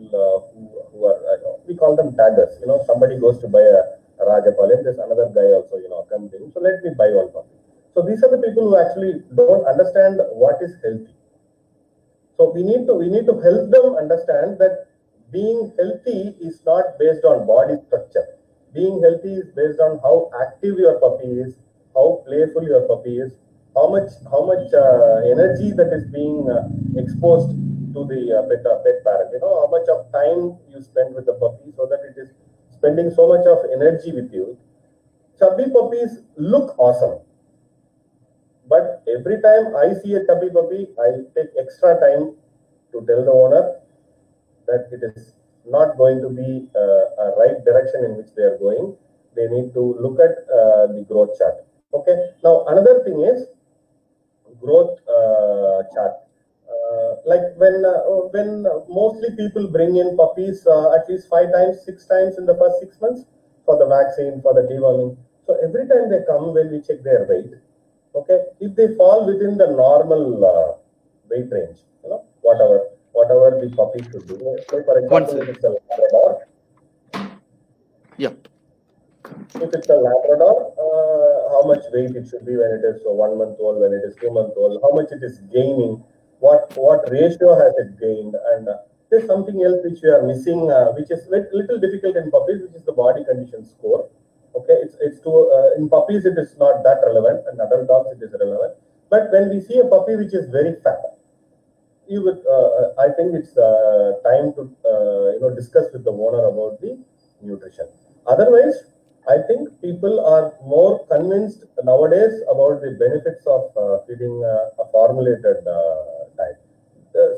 who are, we call them taggers. Somebody goes to buy a Rajapalem, there's another guy also, comes in. So let me buy one puppy. So these are the people who actually don't understand what is healthy. So we need to help them understand that being healthy is not based on body structure. Being healthy is based on how active your puppy is, how playful your puppy is, how much energy that is being exposed to the pet parent. How much of time you spend with the puppy, so that it is spending so much of energy with you. Chubby puppies look awesome, but every time I see a chubby puppy, I take extra time to tell the owner that it is not going to be a right direction in which they are going. They need to look at the growth chart. Okay. Now another thing is growth chart. Like when mostly people bring in puppies at least 5 times, 6 times in the first 6 months for the vaccine, for the deworming. So every time they come, when we check their weight, okay, if they fall within the normal weight range, whatever the puppy should do. Say for example, if it's a Labrador. Yep. If it's a Labrador, how much weight it should be when it is 1 month old, when it is 2 months old, how much it is gaining, what ratio has it gained, and there's something else which we are missing, which is little difficult in puppies, which is the body condition score. Okay, it's in puppies it is not that relevant, and adult dogs it is relevant. But when we see a puppy which is very fat, you would I think it's time to discuss with the owner about the nutrition. Otherwise, I think people are more convinced nowadays about the benefits of feeding a formulated diet.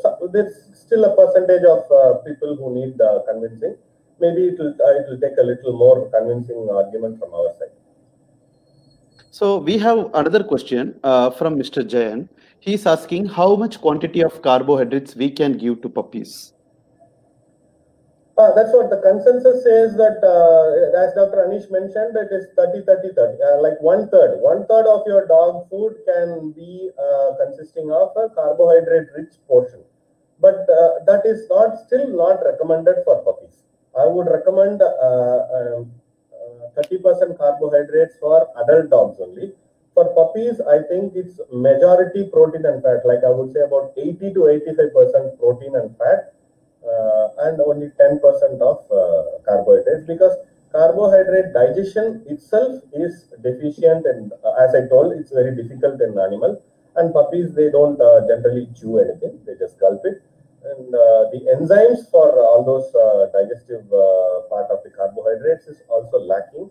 So there's still a percentage of people who need convincing. Maybe it will take a little more convincing argument from our side. So we have another question from Mr. Jayan. He's asking how much quantity of carbohydrates we can give to puppies. That's what the consensus says, that as Dr. Anish mentioned, it is 30-30-30, like one third of your dog food can be consisting of a carbohydrate rich portion, but that is still not recommended for puppies. I would recommend 30% carbohydrates for adult dogs only. For puppies, I think it's majority protein and fat, like I would say about 80 to 85% protein and fat, and only 10% of carbohydrates, because carbohydrate digestion itself is deficient, and as I told, it's very difficult in animal. And puppies, they don't generally chew anything, they just gulp it, and the enzymes for all those digestive part of the carbohydrates is also lacking.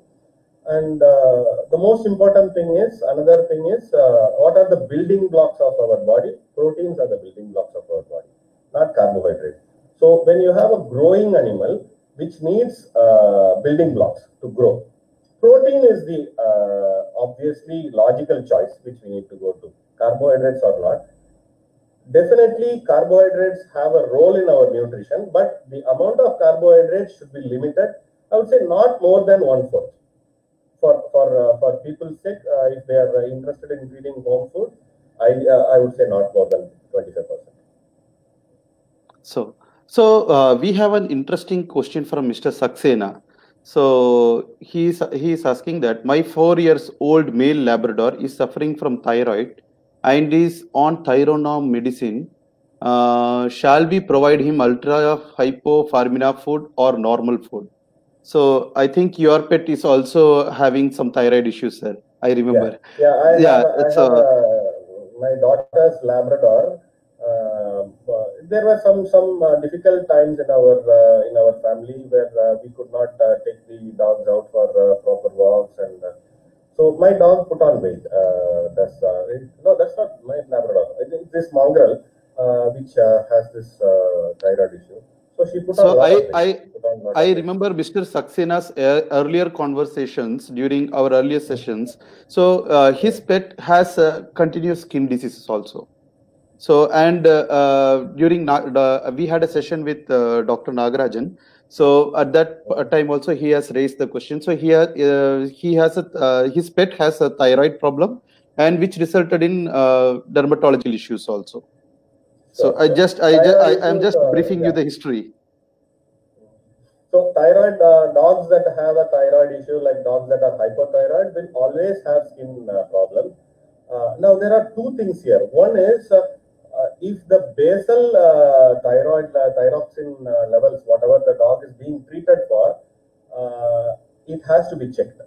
And the most important thing is, another thing is, what are the building blocks of our body? Proteins are the building blocks of our body, not carbohydrates. So when you have a growing animal which needs building blocks to grow, Protein is the obviously logical choice which we need to go to. Carbohydrates or not. Definitely, carbohydrates have a role in our nutrition, but the amount of carbohydrates should be limited. I would say not more than 1/4. For people's sake, if they are interested in eating home food, I would say not more than 25%. So we have an interesting question from Mr. Saxena. So he's asking that my 4 years old male Labrador is suffering from thyroid and is on Thyronorm medicine. Shall we provide him ultra hypoformina food or normal food? So I think your pet is also having some thyroid issues, sir. I remember. I have my daughter's Labrador. There were some difficult times in our family where we could not take the dogs out for proper walks, and so my dog put on weight. That's not my Labrador. It's this mongrel which has this thyroid issue. So she put on. I remember Mr. Saxena's earlier conversations during our earlier sessions. So his pet has continuous skin diseases also. So and during we had a session with Dr. Nagarajan. So at that time also he has raised the question. So he has his pet has a thyroid problem, and which resulted in dermatological issues also. So I'm just briefing you the history. So thyroid dogs that have a thyroid issue, like dogs that are hypothyroid, will always have skin problems. Now there are two things here. One is if the basal thyroxine levels, whatever the dog is being treated for, it has to be checked.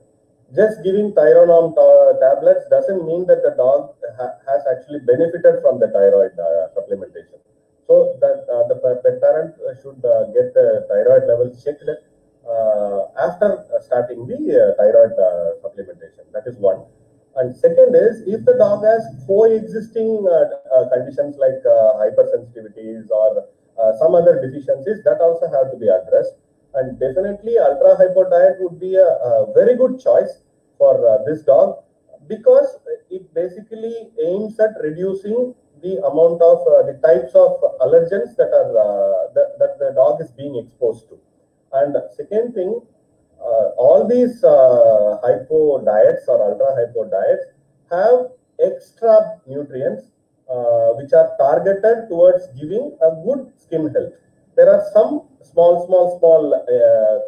Just giving Thyronorm tablets doesn't mean that the dog has actually benefited from the thyroid supplementation. So that the pet parent should get the thyroid levels checked after starting the thyroid supplementation. That is one. And second is, if the dog has coexisting conditions like hypersensitivities or some other deficiencies, that also have to be addressed. And definitely, ultra hypo diet would be a very good choice for this dog, because it basically aims at reducing the amount of the types of allergens that are that the dog is being exposed to. And second thing, all these hypo diets or ultra hypo diets have extra nutrients which are targeted towards giving a good skin health. There are some small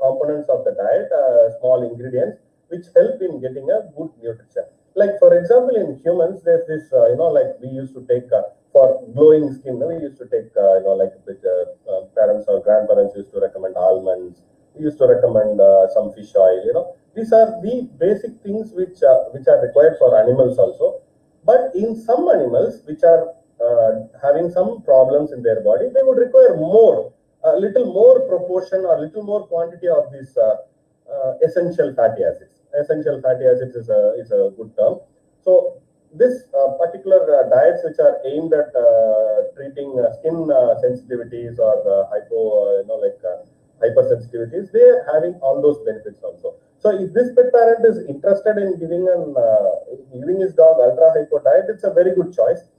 components of the diet, small ingredients, which help in getting a good nutrition. Like for example, in humans, there's this, like we used to take for glowing skin, we used to take, like parents or grandparents used to recommend almonds. We used to recommend some fish oil. These are the basic things which are required for animals also. But in some animals which are having some problems in their body, they would require a little more proportion or little more quantity of these essential fatty acids. Essential fatty acids is a good term. So this particular diets which are aimed at treating skin sensitivities or hypersensitivities, they are having all those benefits also. So if this pet parent is interested in giving his dog ultra hypo diet, it's a very good choice.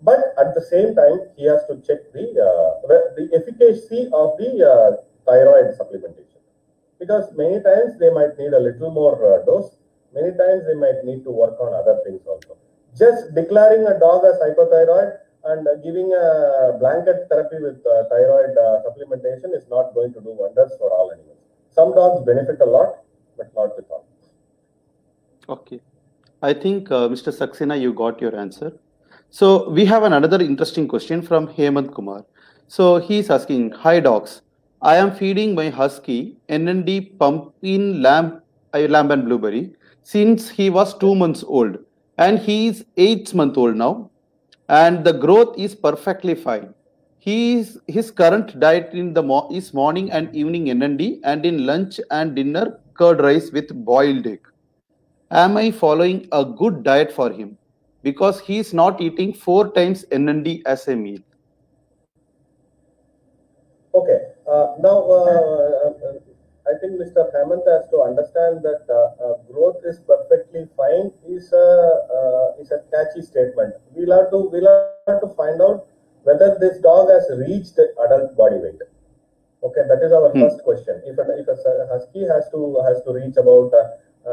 But at the same time, he has to check the efficacy of the thyroid supplementation, because many times they might need a little more dose. Many times they might need to work on other things also. Just declaring a dog as hypothyroid and giving a blanket therapy with thyroid supplementation is not going to do wonders for all animals. Some dogs benefit a lot, but not with all. Okay. I think, Mr. Saxena, you got your answer. So we have another interesting question from Hemant Kumar. So he's asking, hi dogs, I am feeding my husky NND pumpkin lamb and blueberry since he was 2 months old, and he is 8 months old now, and the growth is perfectly fine. His current diet is morning and evening NND, and in lunch and dinner curd rice with boiled egg. Am I following a good diet for him? Because he is not eating 4 times NND as a meal. Okay. Now, I think Mr. Hemant has to understand that growth is perfectly fine is a catchy statement. We'll have to find out whether this dog has reached adult body weight. Okay, that is our first question. If a husky has to reach about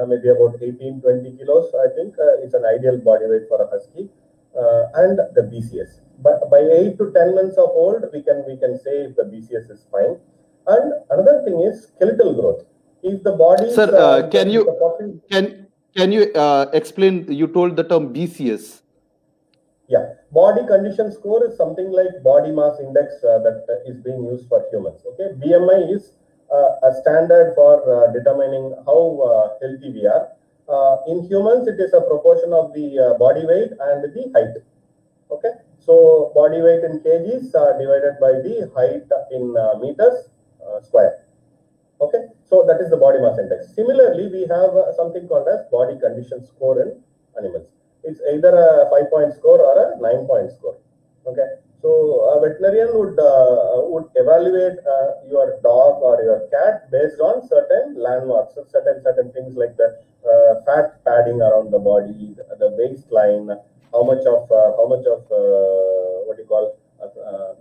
maybe about 18-20 kilos, I think it's an ideal body weight for a husky, and the BCS. But by 8 to 10 months of old, we can say if the BCS is fine. And another thing is skeletal growth. If the body, sir, can you explain? You told the term BCS. Yeah, body condition score is something like body mass index that is being used for humans. Okay, BMI is a standard for determining how healthy we are. In humans, it is a proportion of the body weight and the height. Okay, so body weight in kgs divided by the height in meters square. Okay, so that is the body mass index. Similarly, we have something called as body condition score in animals. It's either a 5-point score or a 9-point score. Okay, so a veterinarian would evaluate your dog or your cat based on certain landmarks, certain things like the fat padding around the body, the waistline, how much of what you call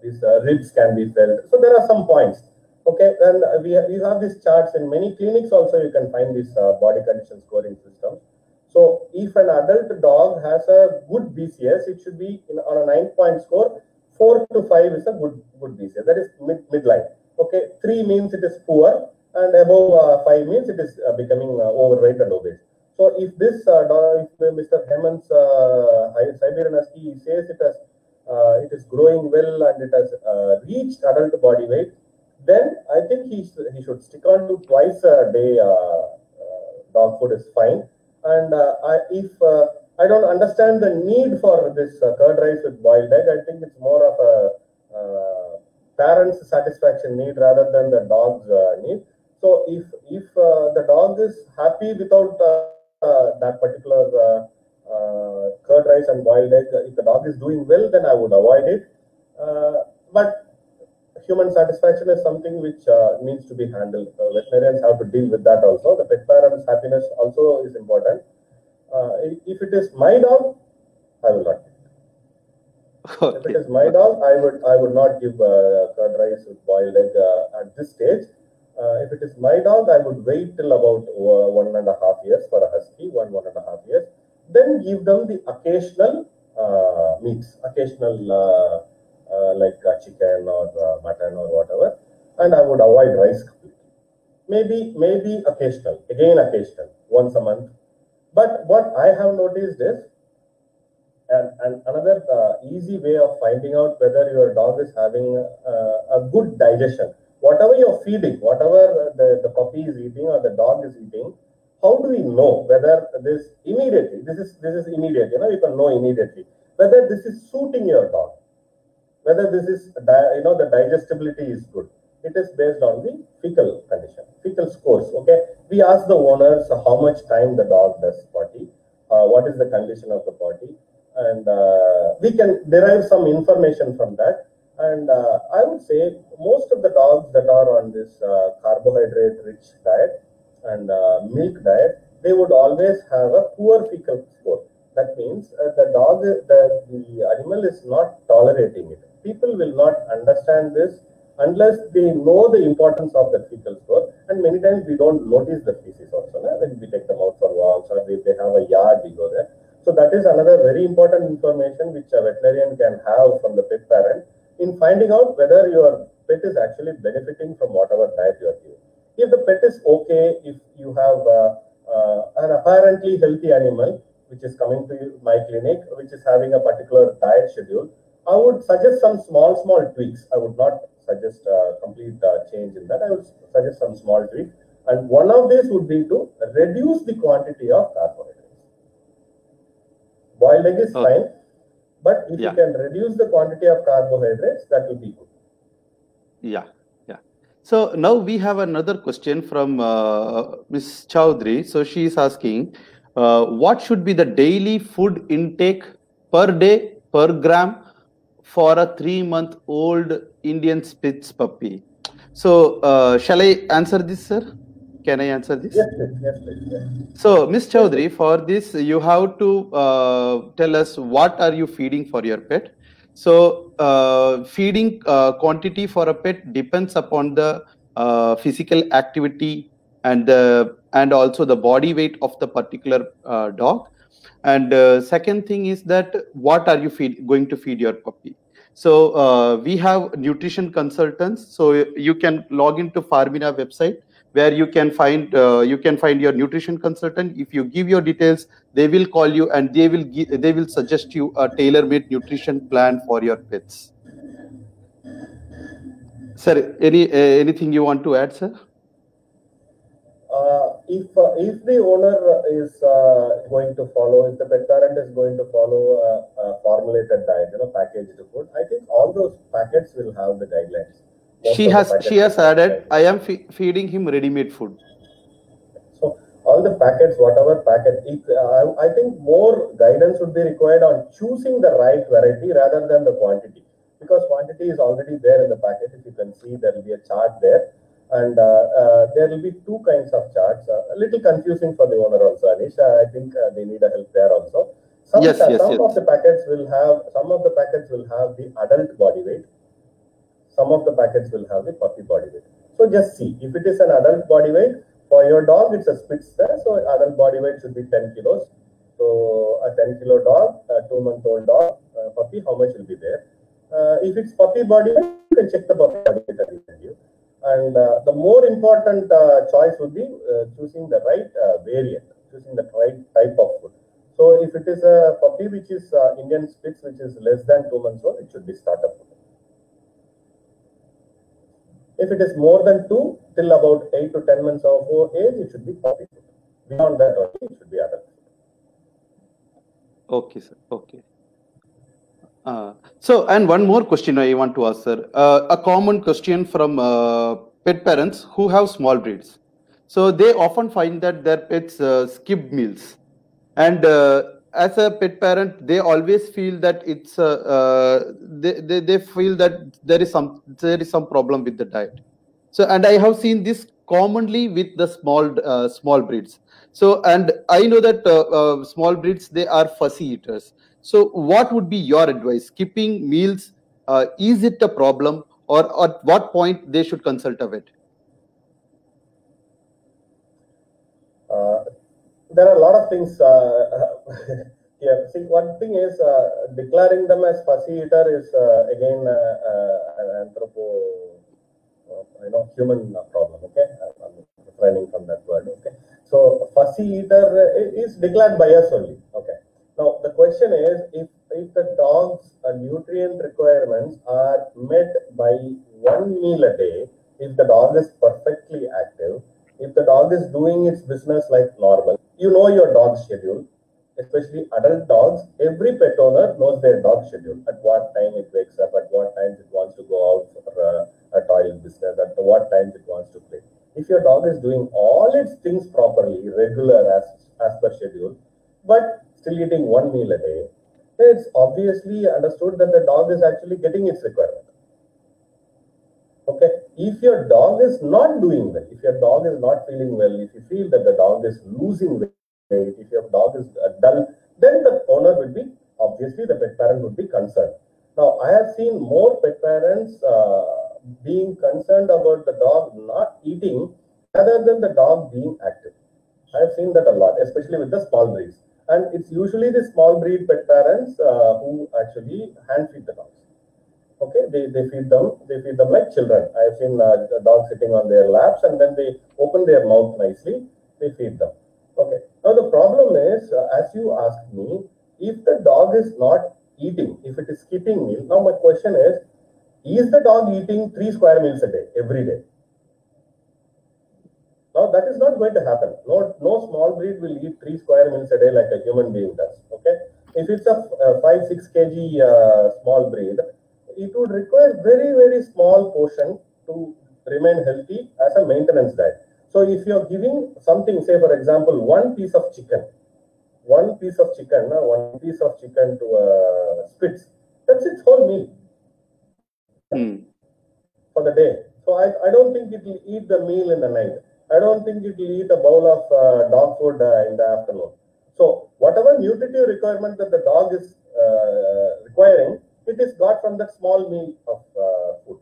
these ribs can be felt. So there are some points. Okay, and we have these charts in many clinics. Also, you can find this body condition scoring system. So if an adult dog has a good BCS, it should be on a 9-point score. 4 to 5 is a good BCS. That is midline. Okay, 3 means it is poor, and above 5 means it is becoming overweight and obese. So if this dog, if Mr. Hemant's Siberian Husky says it is growing well and it has reached adult body weight, then I think he should stick on to twice a day dog food is fine. And if I don't understand the need for this curd rice with boiled egg, I think it's more of a parent's satisfaction need rather than the dog's need. So if the dog is happy without that particular curd rice and boiled egg, if the dog is doing well, then I would avoid it. But human satisfaction is something which needs to be handled. Veterinarians have to deal with that also. The pet parent's happiness also is important. If it is my dog, I will not. Okay. If it is my dog, I would not give curd rice with boiled egg at this stage. If it is my dog, I would wait till about 1.5 years for a husky, 1.5 years. Then give them the occasional meats, occasional like chicken or mutton or whatever, and I would avoid rice completely. Maybe occasional, again occasional, once a month. But what I have noticed is, and another easy way of finding out whether your dog is having a good digestion, whatever you're feeding, whatever the puppy is eating or the dog is eating, how do we know whether this immediately, this is immediate, you can know immediately whether this is suiting your dog, whether this is, the digestibility is good. It is based on the fecal condition, fecal scores. Okay, we ask the owners how much time the dog does potty, what is the condition of the potty, and we can derive some information from that. And I would say most of the dogs that are on this carbohydrate-rich diet and milk diet, they would always have a poor fecal score. That means the animal is not tolerating it. People will not understand this unless they know the importance of the fecal score. And many times we don't notice the feces also. When we take them out for walks or if they have a yard, we go there. So that is another very important information which a veterinarian can have from the pet parent in finding out whether your pet is actually benefiting from whatever diet you are giving. If the pet is okay, if you have an apparently healthy animal which is coming to my clinic, which is having a particular diet schedule, I would suggest some small tweaks. I would not suggest a complete change in that. I would suggest some small tweaks. And one of these would be to reduce the quantity of carbohydrates. Boiled egg is fine, but if you can reduce the quantity of carbohydrates, that will be good. Yeah. So now we have another question from Ms. Chowdhury. So she is asking, what should be the daily food intake per day, per gram for a 3-month-old Indian Spitz puppy? So shall I answer this, sir? Can I answer this? Yes, please. Yes, please. Yes. So, Ms. Chaudhary, for this, you have to tell us what are you feeding for your pet. So, feeding quantity for a pet depends upon the physical activity and also the body weight of the particular dog. And second thing is that what are you going to feed your puppy? So we have nutrition consultants. So you can log into Farmina website where you can find your nutrition consultant. If you give your details, they will call you and they will suggest you a tailor-made nutrition plan for your pets. Sir, anything you want to add, sir? If the owner is going to follow, if the pet parent is going to follow a formulated diet, packaged food, I think all those packets will have the guidelines. She has added, I am feeding him ready-made food. So all the packets, whatever packet, I think more guidance would be required on choosing the right variety rather than the quantity, because quantity is already there in the packet. If you can see, there will be a chart there. And there will be two kinds of charts. A little confusing for the owner also, Anish. I think they need a help there also. Some of the packets will have the adult body weight. Some of the packets will have the puppy body weight. So just see, if it is an adult body weight for your dog, it's a Spitzer. So adult body weight should be 10 kilos. So a 10-kilo dog, a 2-month-old dog, puppy, how much will be there? If it's puppy body weight, you can check the puppy body weight that we can give. And the more important choice would be choosing the right variant, choosing the right type of food. So if it is a puppy which is Indian Spitz, which is less than 2 months old, it should be starter food. If it is more than 2, till about 8 to 10 months of age, it should be puppy food. Beyond that, only it should be adult food. Okay, sir. Okay. So, and one more question I want to ask, sir. A common question from pet parents who have small breeds. So they often find that their pets skip meals, and as a pet parent, they always feel that it's they feel that there is some problem with the diet. So, and I have seen this commonly with the small breeds. So, and I know that small breeds, they are fussy eaters. So what would be your advice? Skipping meals, is it a problem, or at what point they should consult a vet? There are a lot of things. Yeah, see, one thing is declaring them as fussy eater is again an human problem. Okay, I'm refraining from that word. Okay, so fussy eater is declared by us only. Okay. Now, the question is, if the dog's nutrient requirements are met by 1 meal a day, if the dog is perfectly active, if the dog is doing its business like normal, you know your dog's schedule, especially adult dogs, every pet owner knows their dog's schedule, at what time it wakes up, at what times it wants to go out for a toilet business, at what times it wants to play. If your dog is doing all its things properly, regular as per schedule, but still eating 1 meal a day, it's obviously understood that the dog is actually getting its requirement. Okay, if your dog is not doing well, if your dog is not feeling well, if you feel that the dog is losing weight, if your dog is dull, then the owner will be, obviously the pet parent would be concerned. Now, I have seen more pet parents being concerned about the dog not eating rather than the dog being active. I have seen that a lot, especially with the small breeds. And it's usually the small breed pet parents who actually hand feed the dogs. Okay, they feed them like children. I have seen the dogs sitting on their laps and then they open their mouth nicely, they feed them. Okay, now the problem is, as you asked me, if the dog is not eating, if it is skipping meal, now my question is the dog eating 3 square meals a day, every day? Now that is not going to happen. No small breed will eat 3 square meals a day like a human being does. Okay, if it's a 5-6 kg small breed, it would require very small portion to remain healthy as a maintenance diet. So if you are giving something, say for example, one piece of chicken to a Spitz, that's its whole meal for the day. So I don't think it will eat the meal in the night. I don't think it will eat a bowl of dog food in the afternoon. So whatever nutritive requirement that the dog is requiring, it is got from that small meal of food.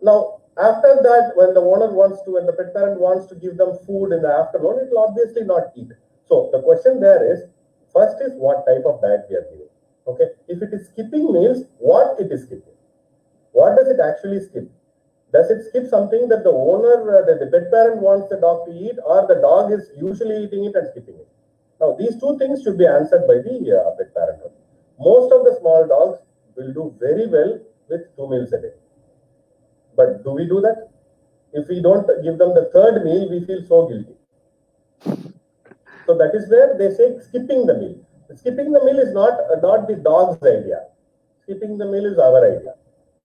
Now, after that, when the owner wants to, when the pet parent wants to give them food in the afternoon, it will obviously not eat. So the question there is, first is what type of diet we are giving. Okay, if it is skipping meals, what it is skipping? What does it actually skip? Does it skip something that the owner, the pet parent wants the dog to eat, or the dog is usually eating it and skipping it? Now, these two things should be answered by the pet parent. Most of the small dogs will do very well with 2 meals a day. But do we do that? If we don't give them the third meal, we feel so guilty. So that is where they say skipping the meal. Skipping the meal is not the dog's idea. Skipping the meal is our idea.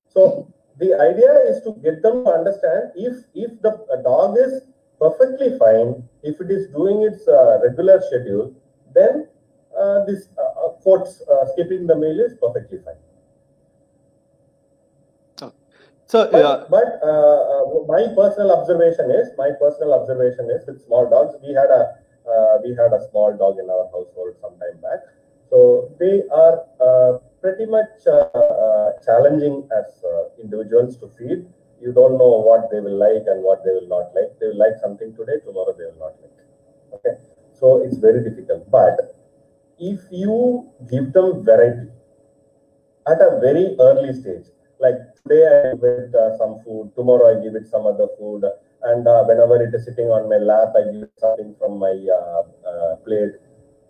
So the idea is to get them to understand if the dog is perfectly fine, if it is doing its regular schedule, then this skipping the meal is perfectly fine. So, but my personal observation is with small dogs. We had a small dog in our household some time back. So they are pretty much challenging as individuals to feed. You don't know what they will like and what they will not like. They will like something today, tomorrow they will not like. Okay, so it's very difficult. But if you give them variety at a very early stage, like today I give it some food, tomorrow I give it some other food, and whenever it is sitting on my lap, I give it something from my plate.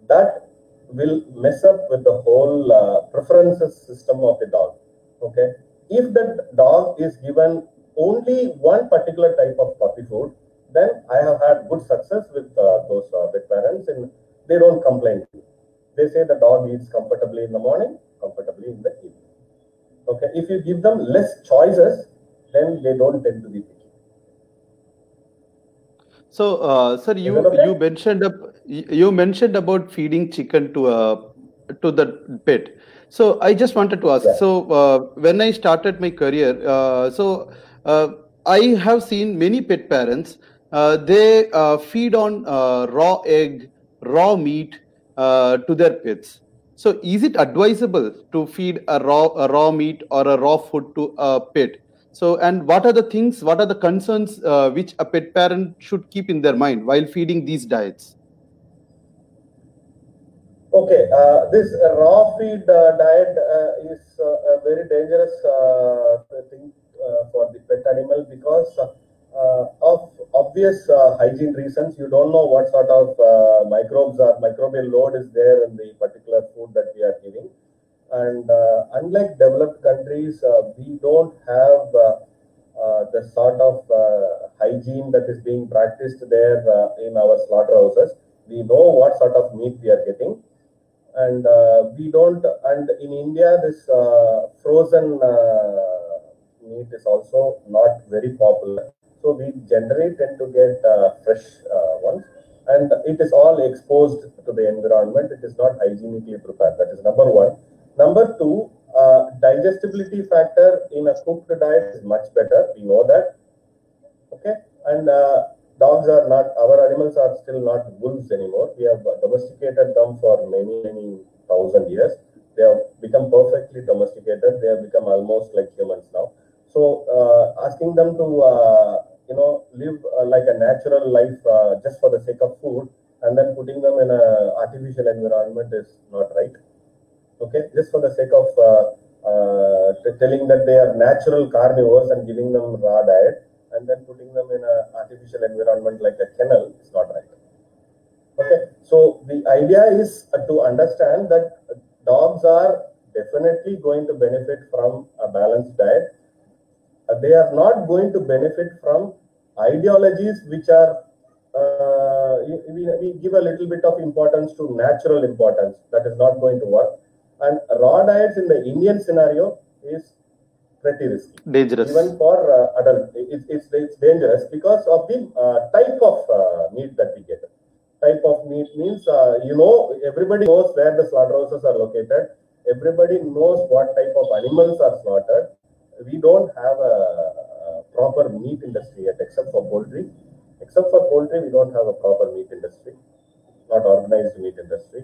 That will mess up with the whole preferences system of the dog. Okay, if the dog is given only one particular type of puppy food, then I have had good success with those pet parents, and they don't complain. They say the dog eats comfortably in the morning, comfortably in the evening. Okay, if you give them less choices, then they don't tend to be picky. So, sir, you mentioned about feeding chicken to the pet. So I just wanted to ask. Yeah. So when I started my career, I have seen many pet parents. They feed on raw egg, raw meat to their pets. So is it advisable to feed a raw meat or a raw food to a pet? So, and what are the things, what are the concerns which a pet parent should keep in their mind while feeding these diets? Okay, this raw feed diet is a very dangerous thing for the pet animal because of obvious hygiene reasons. You don't know what sort of microbes or microbial load is there in the particular food that we are giving. And unlike developed countries, we don't have the sort of hygiene that is being practiced there in our slaughterhouses. We know what sort of meat we are getting, and we don't. And in India, this frozen meat is also not very popular. So we generally tend to get fresh ones, and it is all exposed to the environment. It is not hygienically prepared. That is number one. Number two, digestibility factor in a cooked diet is much better. We know that. Okay, and dogs are not, our animals are still not wolves anymore. We have domesticated them for many thousand years. They have become perfectly domesticated. They have become almost like humans now. So asking them to live like a natural life just for the sake of food and then putting them in an artificial environment is not right. Okay, just for the sake of telling that they are natural carnivores and giving them raw diet and then putting them in an artificial environment like a kennel is not right. Okay, so the idea is to understand that dogs are definitely going to benefit from a balanced diet. They are not going to benefit from ideologies which are we give a little bit of importance to natural importance. That is not going to work. And raw diets in the Indian scenario is pretty risky. Dangerous. Even for adult, it's dangerous because of the type of meat that we get. Type of meat means, everybody knows where the slaughterhouses are located. Everybody knows what type of animals are slaughtered. We don't have a proper meat industry yet, except for poultry. Except for poultry, we don't have a proper meat industry, not organized meat industry.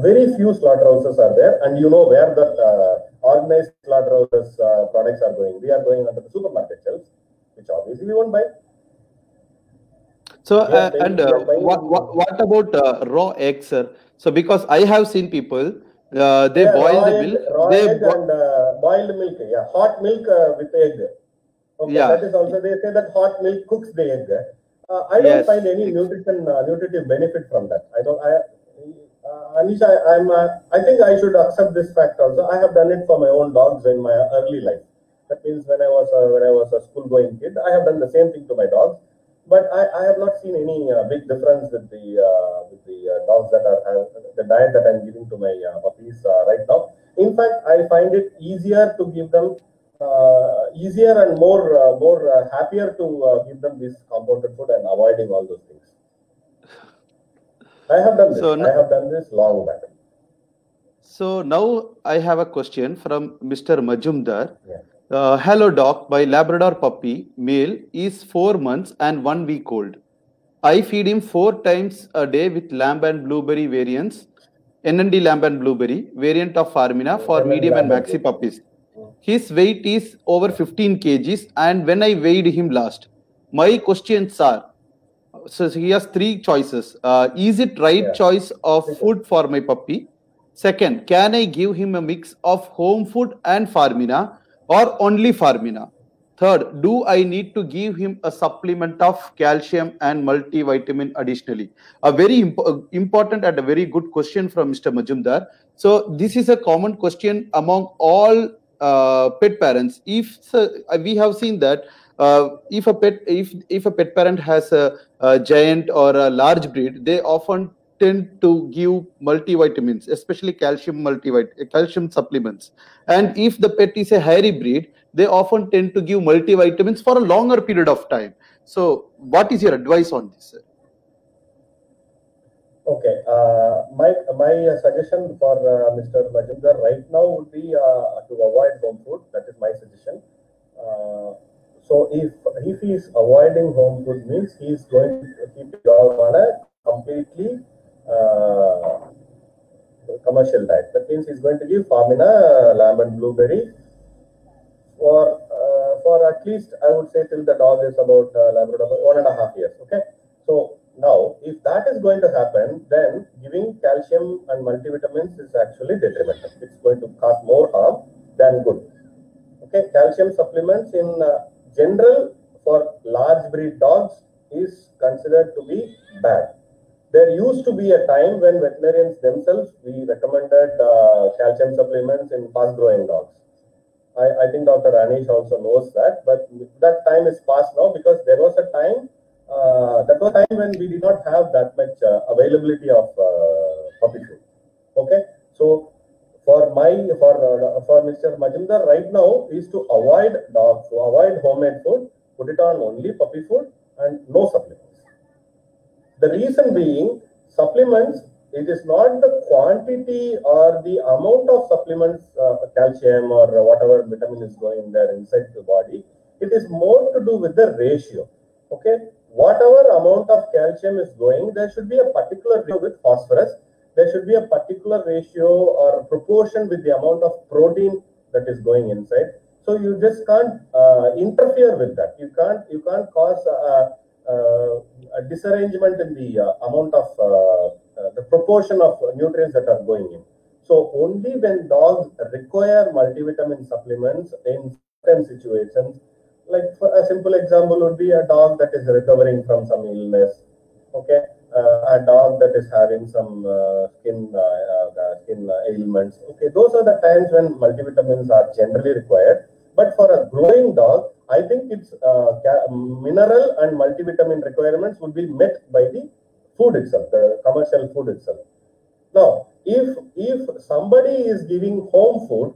Very few slaughterhouses are there, and you know where the organized slaughterhouses products are going. They are going under the supermarket shelves, which obviously we won't buy. So, what about raw eggs, sir? So, because I have seen people, they boil the milk. Raw egg and boiled milk. Yeah, hot milk with egg. Okay, yeah. That is also, they say that hot milk cooks the egg. I don't find any nutritive benefit from that. Anish, I think I should accept this fact also. I have done it for my own dogs in my early life. That means when I was a school-going kid, I have done the same thing to my dogs. But I have not seen any big difference with the dogs that are the diet that I'm giving to my puppies right now. In fact, I find it easier to give them easier and more happier to give them this compounded food and avoiding all those things. I have done this. I have done this long back. So now I have a question from Mr. Majumdar. Yeah. Hello doc, my Labrador puppy, male, is 4 months and 1 week old. I feed him 4 times a day with lamb and blueberry variants, NND lamb and blueberry variant of Farmina for medium and maxi puppies. His weight is over 15 kgs, and when I weighed him last, my questions are, so he has 3 choices. Is it right choice of food for my puppy? Second, can I give him a mix of home food and Farmina, or only Farmina? Third, do I need to give him a supplement of calcium and multivitamin additionally? A very important and a very good question from Mr. Majumdar. So this is a common question among all pet parents. If we have seen that if a pet parent has a giant or a large breed, they often tend to give multivitamins, especially calcium supplements. And if the pet is a hairy breed, they often tend to give multivitamins for a longer period of time. So what is your advice on this, sir? Okay, my suggestion for Mr. Majumdar right now would be to avoid home food. That is my suggestion. So if he is avoiding home food, means he is going to keep the dog on a completely commercial diet. That means he's going to give Farmina, lamb and blueberry for at least, I would say, till the dog is about Labrador 1.5 years. Okay, so now if that is going to happen, then giving calcium and multivitamins is actually detrimental. It's going to cause more harm than good. Okay, calcium supplements in general for large breed dogs is considered to be bad. There used to be a time when veterinarians themselves, we recommended calcium supplements in fast-growing dogs. I think Dr. Anish also knows that, but that time is past now, because there was a time when we did not have that much availability of puppy food. Okay, so for Mr. Majumdar right now is to avoid dogs, to avoid homemade food, put it on only puppy food and no supplements. The reason being, supplements, it is not the quantity or the amount of supplements, calcium or whatever vitamin is going there inside the body. It is more to do with the ratio. Okay, whatever amount of calcium is going, there should be a particular ratio with phosphorus. There should be a particular ratio or proportion with the amount of protein that is going inside. So you just can't interfere with that. You can't cause a disarrangement in the amount of the proportion of nutrients that are going in. So only when dogs require multivitamin supplements in certain situations, like for a simple example would be a dog that is recovering from some illness, okay, a dog that is having some skin ailments, okay, those are the times when multivitamins are generally required. But for a growing dog, I think its mineral and multivitamin requirements would be met by the food itself, the commercial food itself. Now, if somebody is giving home food,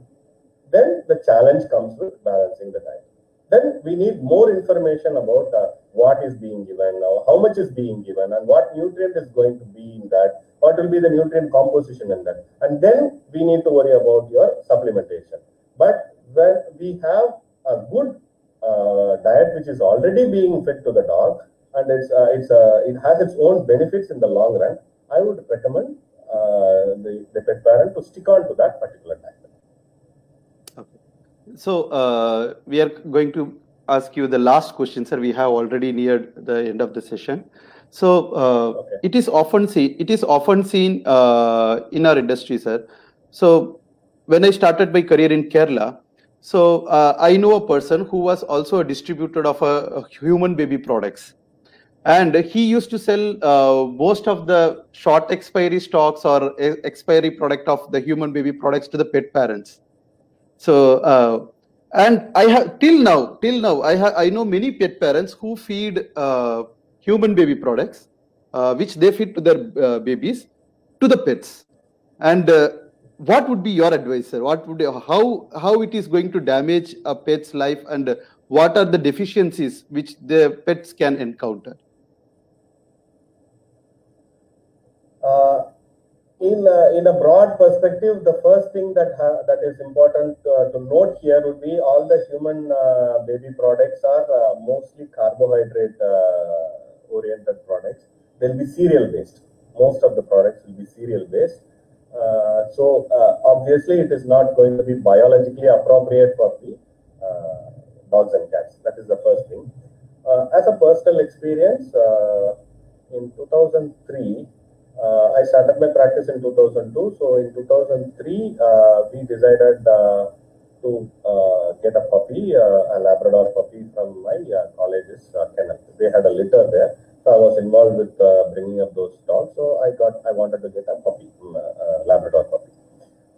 then the challenge comes with balancing the diet. Then we need more information about what is being given now, how much is being given, and what nutrient is going to be in that, what will be the nutrient composition in that. And then we need to worry about your supplementation. But when we have a good diet which is already being fed to the dog, and it has its own benefits in the long run, I would recommend the pet parent to stick on to that particular diet. Okay. So we are going to ask you the last question, sir. We have already neared the end of the session. So Okay. it is often seen in our industry, sir. So when I started my career in Kerala, so I know a person who was also a distributor of human baby products, and he used to sell most of the short expiry stocks or expiry product of the human baby products to the pet parents. So and I have till now I know many pet parents who feed human baby products, which they feed to their babies, to the pets. And what would be your advice, sir? What would how it is going to damage a pet's life, and what are the deficiencies which the pets can encounter? In a broad perspective, the first thing that is important to note here would be all the human baby products are mostly carbohydrate oriented products. They'll be cereal based. Most of the products will be cereal based. So obviously, it is not going to be biologically appropriate for the dogs and cats. That is the first thing. As a personal experience, in 2003. I started my practice in 2002. So in 2003, we decided to get a puppy, a Labrador puppy from my college's kennel. They had a litter there, so I was involved with bringing up those dogs. So I wanted to get a puppy, a Labrador puppy.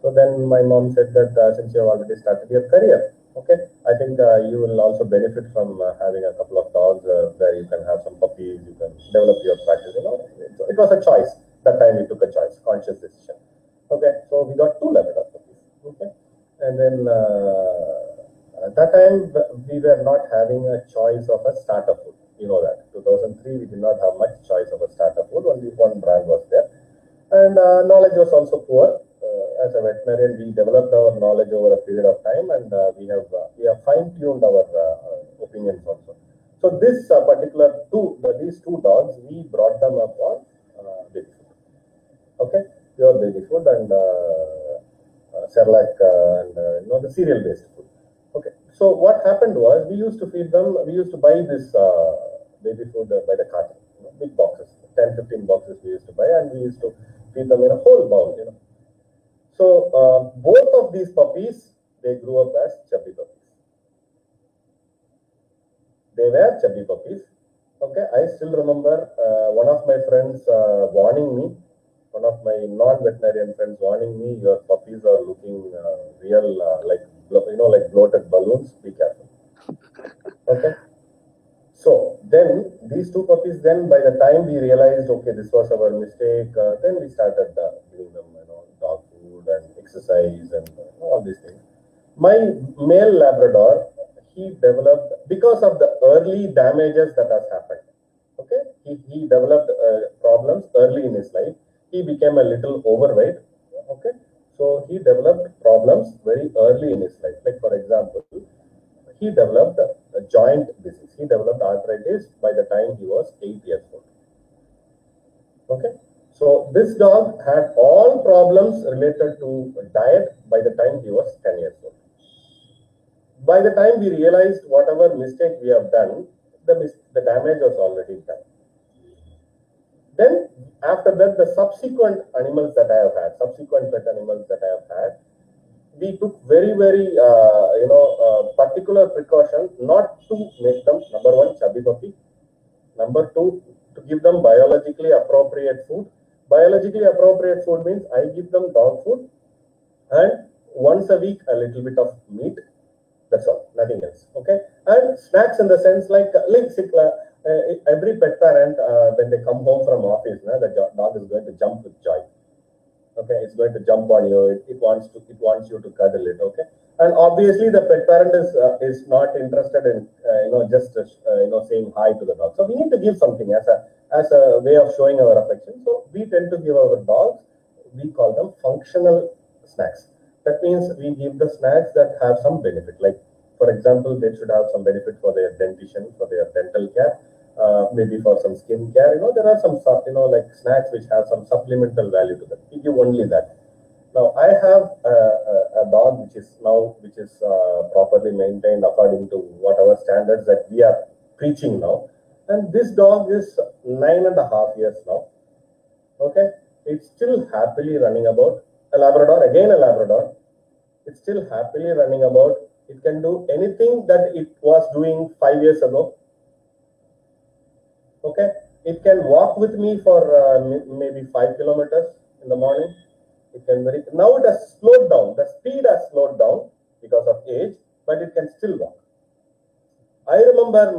So then my mom said that since you have already started your career, okay, I think you will also benefit from having a couple of dogs where you can have some puppies, you can develop your practice. It was a choice. That time we took a choice, conscious decision. Okay, so we got 2 Labrador puppies. Okay, and then at that time we were not having a choice of a starter food. You know that 2003 we did not have much choice of a starter food. Only one brand was there, and knowledge was also poor. As a veterinarian, we developed our knowledge over a period of time, and we have fine-tuned our opinions also. So this these 2 dogs, we brought them up on baby food. Okay, pure baby food and Cerelac and the cereal-based food. Okay, so what happened was we used to feed them. We used to buy this baby food by the carton, big boxes, 10, 15 boxes we used to buy, and we used to feed them in a whole bowl. So both of these puppies, they grew up as chubby puppies. They were chubby puppies. Okay, I still remember one of my friends warning me, one of my non-veterinarian friends warning me, your puppies are looking real like bloated balloons. Be careful. Okay. So then these 2 puppies, then by the time we realized, okay, this was our mistake, then we started giving them, dog food and exercise and all these things. My male Labrador, he developed, because of the early damages that has happened. Okay, he developed problems early in his life. He became a little overweight. Okay, so he developed problems very early in his life. Like for example, he developed a joint disease. He developed arthritis by the time he was 8 years old. Okay, so this dog had all problems related to diet by the time he was 10 years old. By the time we realized whatever mistake we have done, the damage was already done. Then after that, the subsequent animals that I have had, subsequent pet animals that I have had, we took very, very, particular precaution not to make them, number 1, chubby puppy. Number 2, to give them biologically appropriate food. Biologically appropriate food means I give them dog food and once a week a little bit of meat. That's all, nothing else. Okay, and snacks in the sense like every pet parent when they come home from office, the dog is going to jump with joy. Okay, it's going to jump on you. It wants you to cuddle it. Okay, and obviously the pet parent is not interested in just saying hi to the dog. So we need to give something as a way of showing our affection. So we tend to give our dogs, we call them functional snacks. That means we give the snacks that have some benefit. Like for example, they should have some benefit for their dentition, for their dental care. maybe for some skin care. There are some, like snacks which have some supplemental value to them. We give only that. Now, I have a dog which is properly maintained according to whatever standards that we are preaching now. And this dog is 9.5 years now. Okay, it's still happily running about. A Labrador, again a Labrador. It's still happily running about. It can do anything that it was doing 5 years ago. Okay, it can walk with me for maybe 5 kilometers in the morning. It can now it has slowed down. The speed has slowed down because of age, but it can still walk. I remember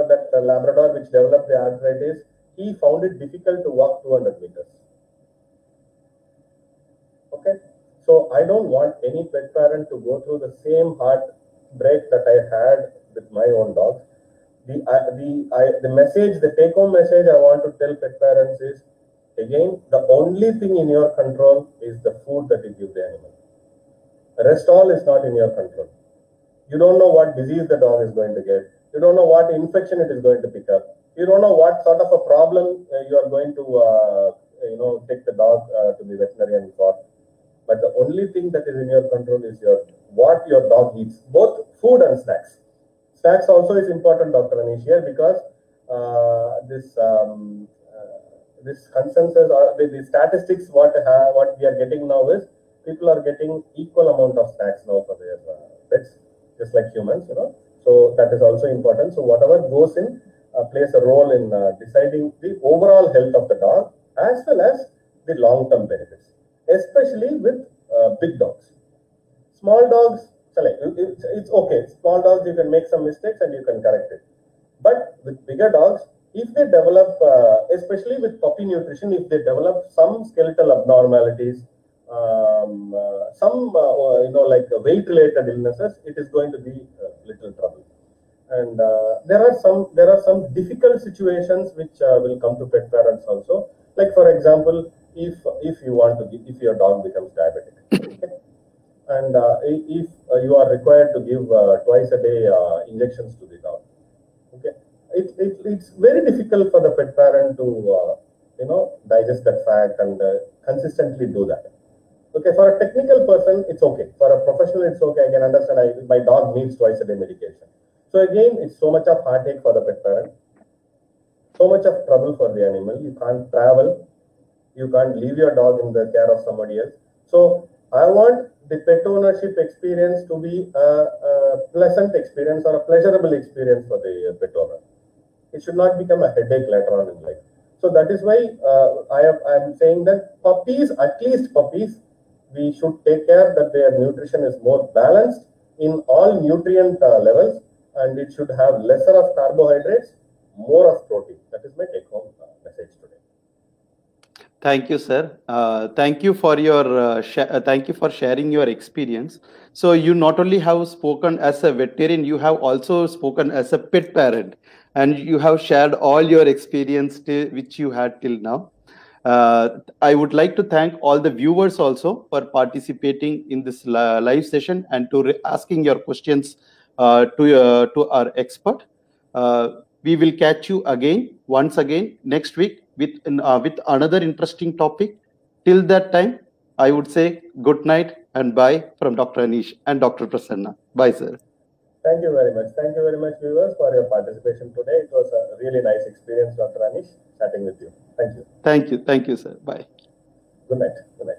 that Labrador which developed the arthritis, he found it difficult to walk 200 meters. Okay, so I don't want any pet parent to go through the same heartbreak that I had with my own dogs. The message, the take-home message I want to tell pet parents is, again, the only thing in your control is the food that you give the animal. The rest all is not in your control. You don't know what disease the dog is going to get. You don't know what infection it is going to pick up. You don't know what sort of a problem you are going to, take the dog to the veterinarian for. But the only thing that is in your control is what your dog eats, both food and snacks. Snacks also is important, Dr. Anish, here, because this consensus or the statistics what we are getting now is people are getting equal amount of snacks now for their pets, just like humans, So that is also important. So whatever goes in plays a role in deciding the overall health of the dog as well as the long-term benefits, especially with big dogs. Small dogs, it's okay. Small dogs, you can make some mistakes and you can correct it. But with bigger dogs, if they develop, especially with puppy nutrition, if they develop some skeletal abnormalities, some like weight-related illnesses, it is going to be little trouble. And there are some difficult situations which will come to pet parents also. Like for example, if your dog becomes diabetic, okay? And if you are required to give twice a day injections to the dog, okay, it's very difficult for the pet parent to digest that fact and consistently do that. Okay, for a technical person, it's okay. For a professional, it's okay. I can understand. My dog needs twice a day medication. So again, it's so much of heartache for the pet parent, so much of trouble for the animal. You can't travel, you can't leave your dog in the care of somebody else. So I want the pet ownership experience to be a pleasant experience or a pleasurable experience for the pet owner. It should not become a headache later on in life. So that is why I am saying that puppies, at least puppies, we should take care that their nutrition is more balanced in all nutrient levels, and it should have lesser of carbohydrates, more of protein. That is my take-home message today. Thank you, sir. Thank you for your thank you for sharing your experience. So you not only have spoken as a veterinarian, you have also spoken as a pet parent, and you have shared all your experience which you had till now. I would like to thank all the viewers also for participating in this live session and to asking your questions to our expert. We will catch you once again next week with another interesting topic. Till that time, I would say good night and bye from Dr. Anish and Dr. Prasanna. Bye, sir. Thank you very much. Thank you very much, viewers, for your participation today. It was a really nice experience, Dr. Anish, chatting with you. Thank you. Thank you. Thank you, sir. Bye. Good night. Good night.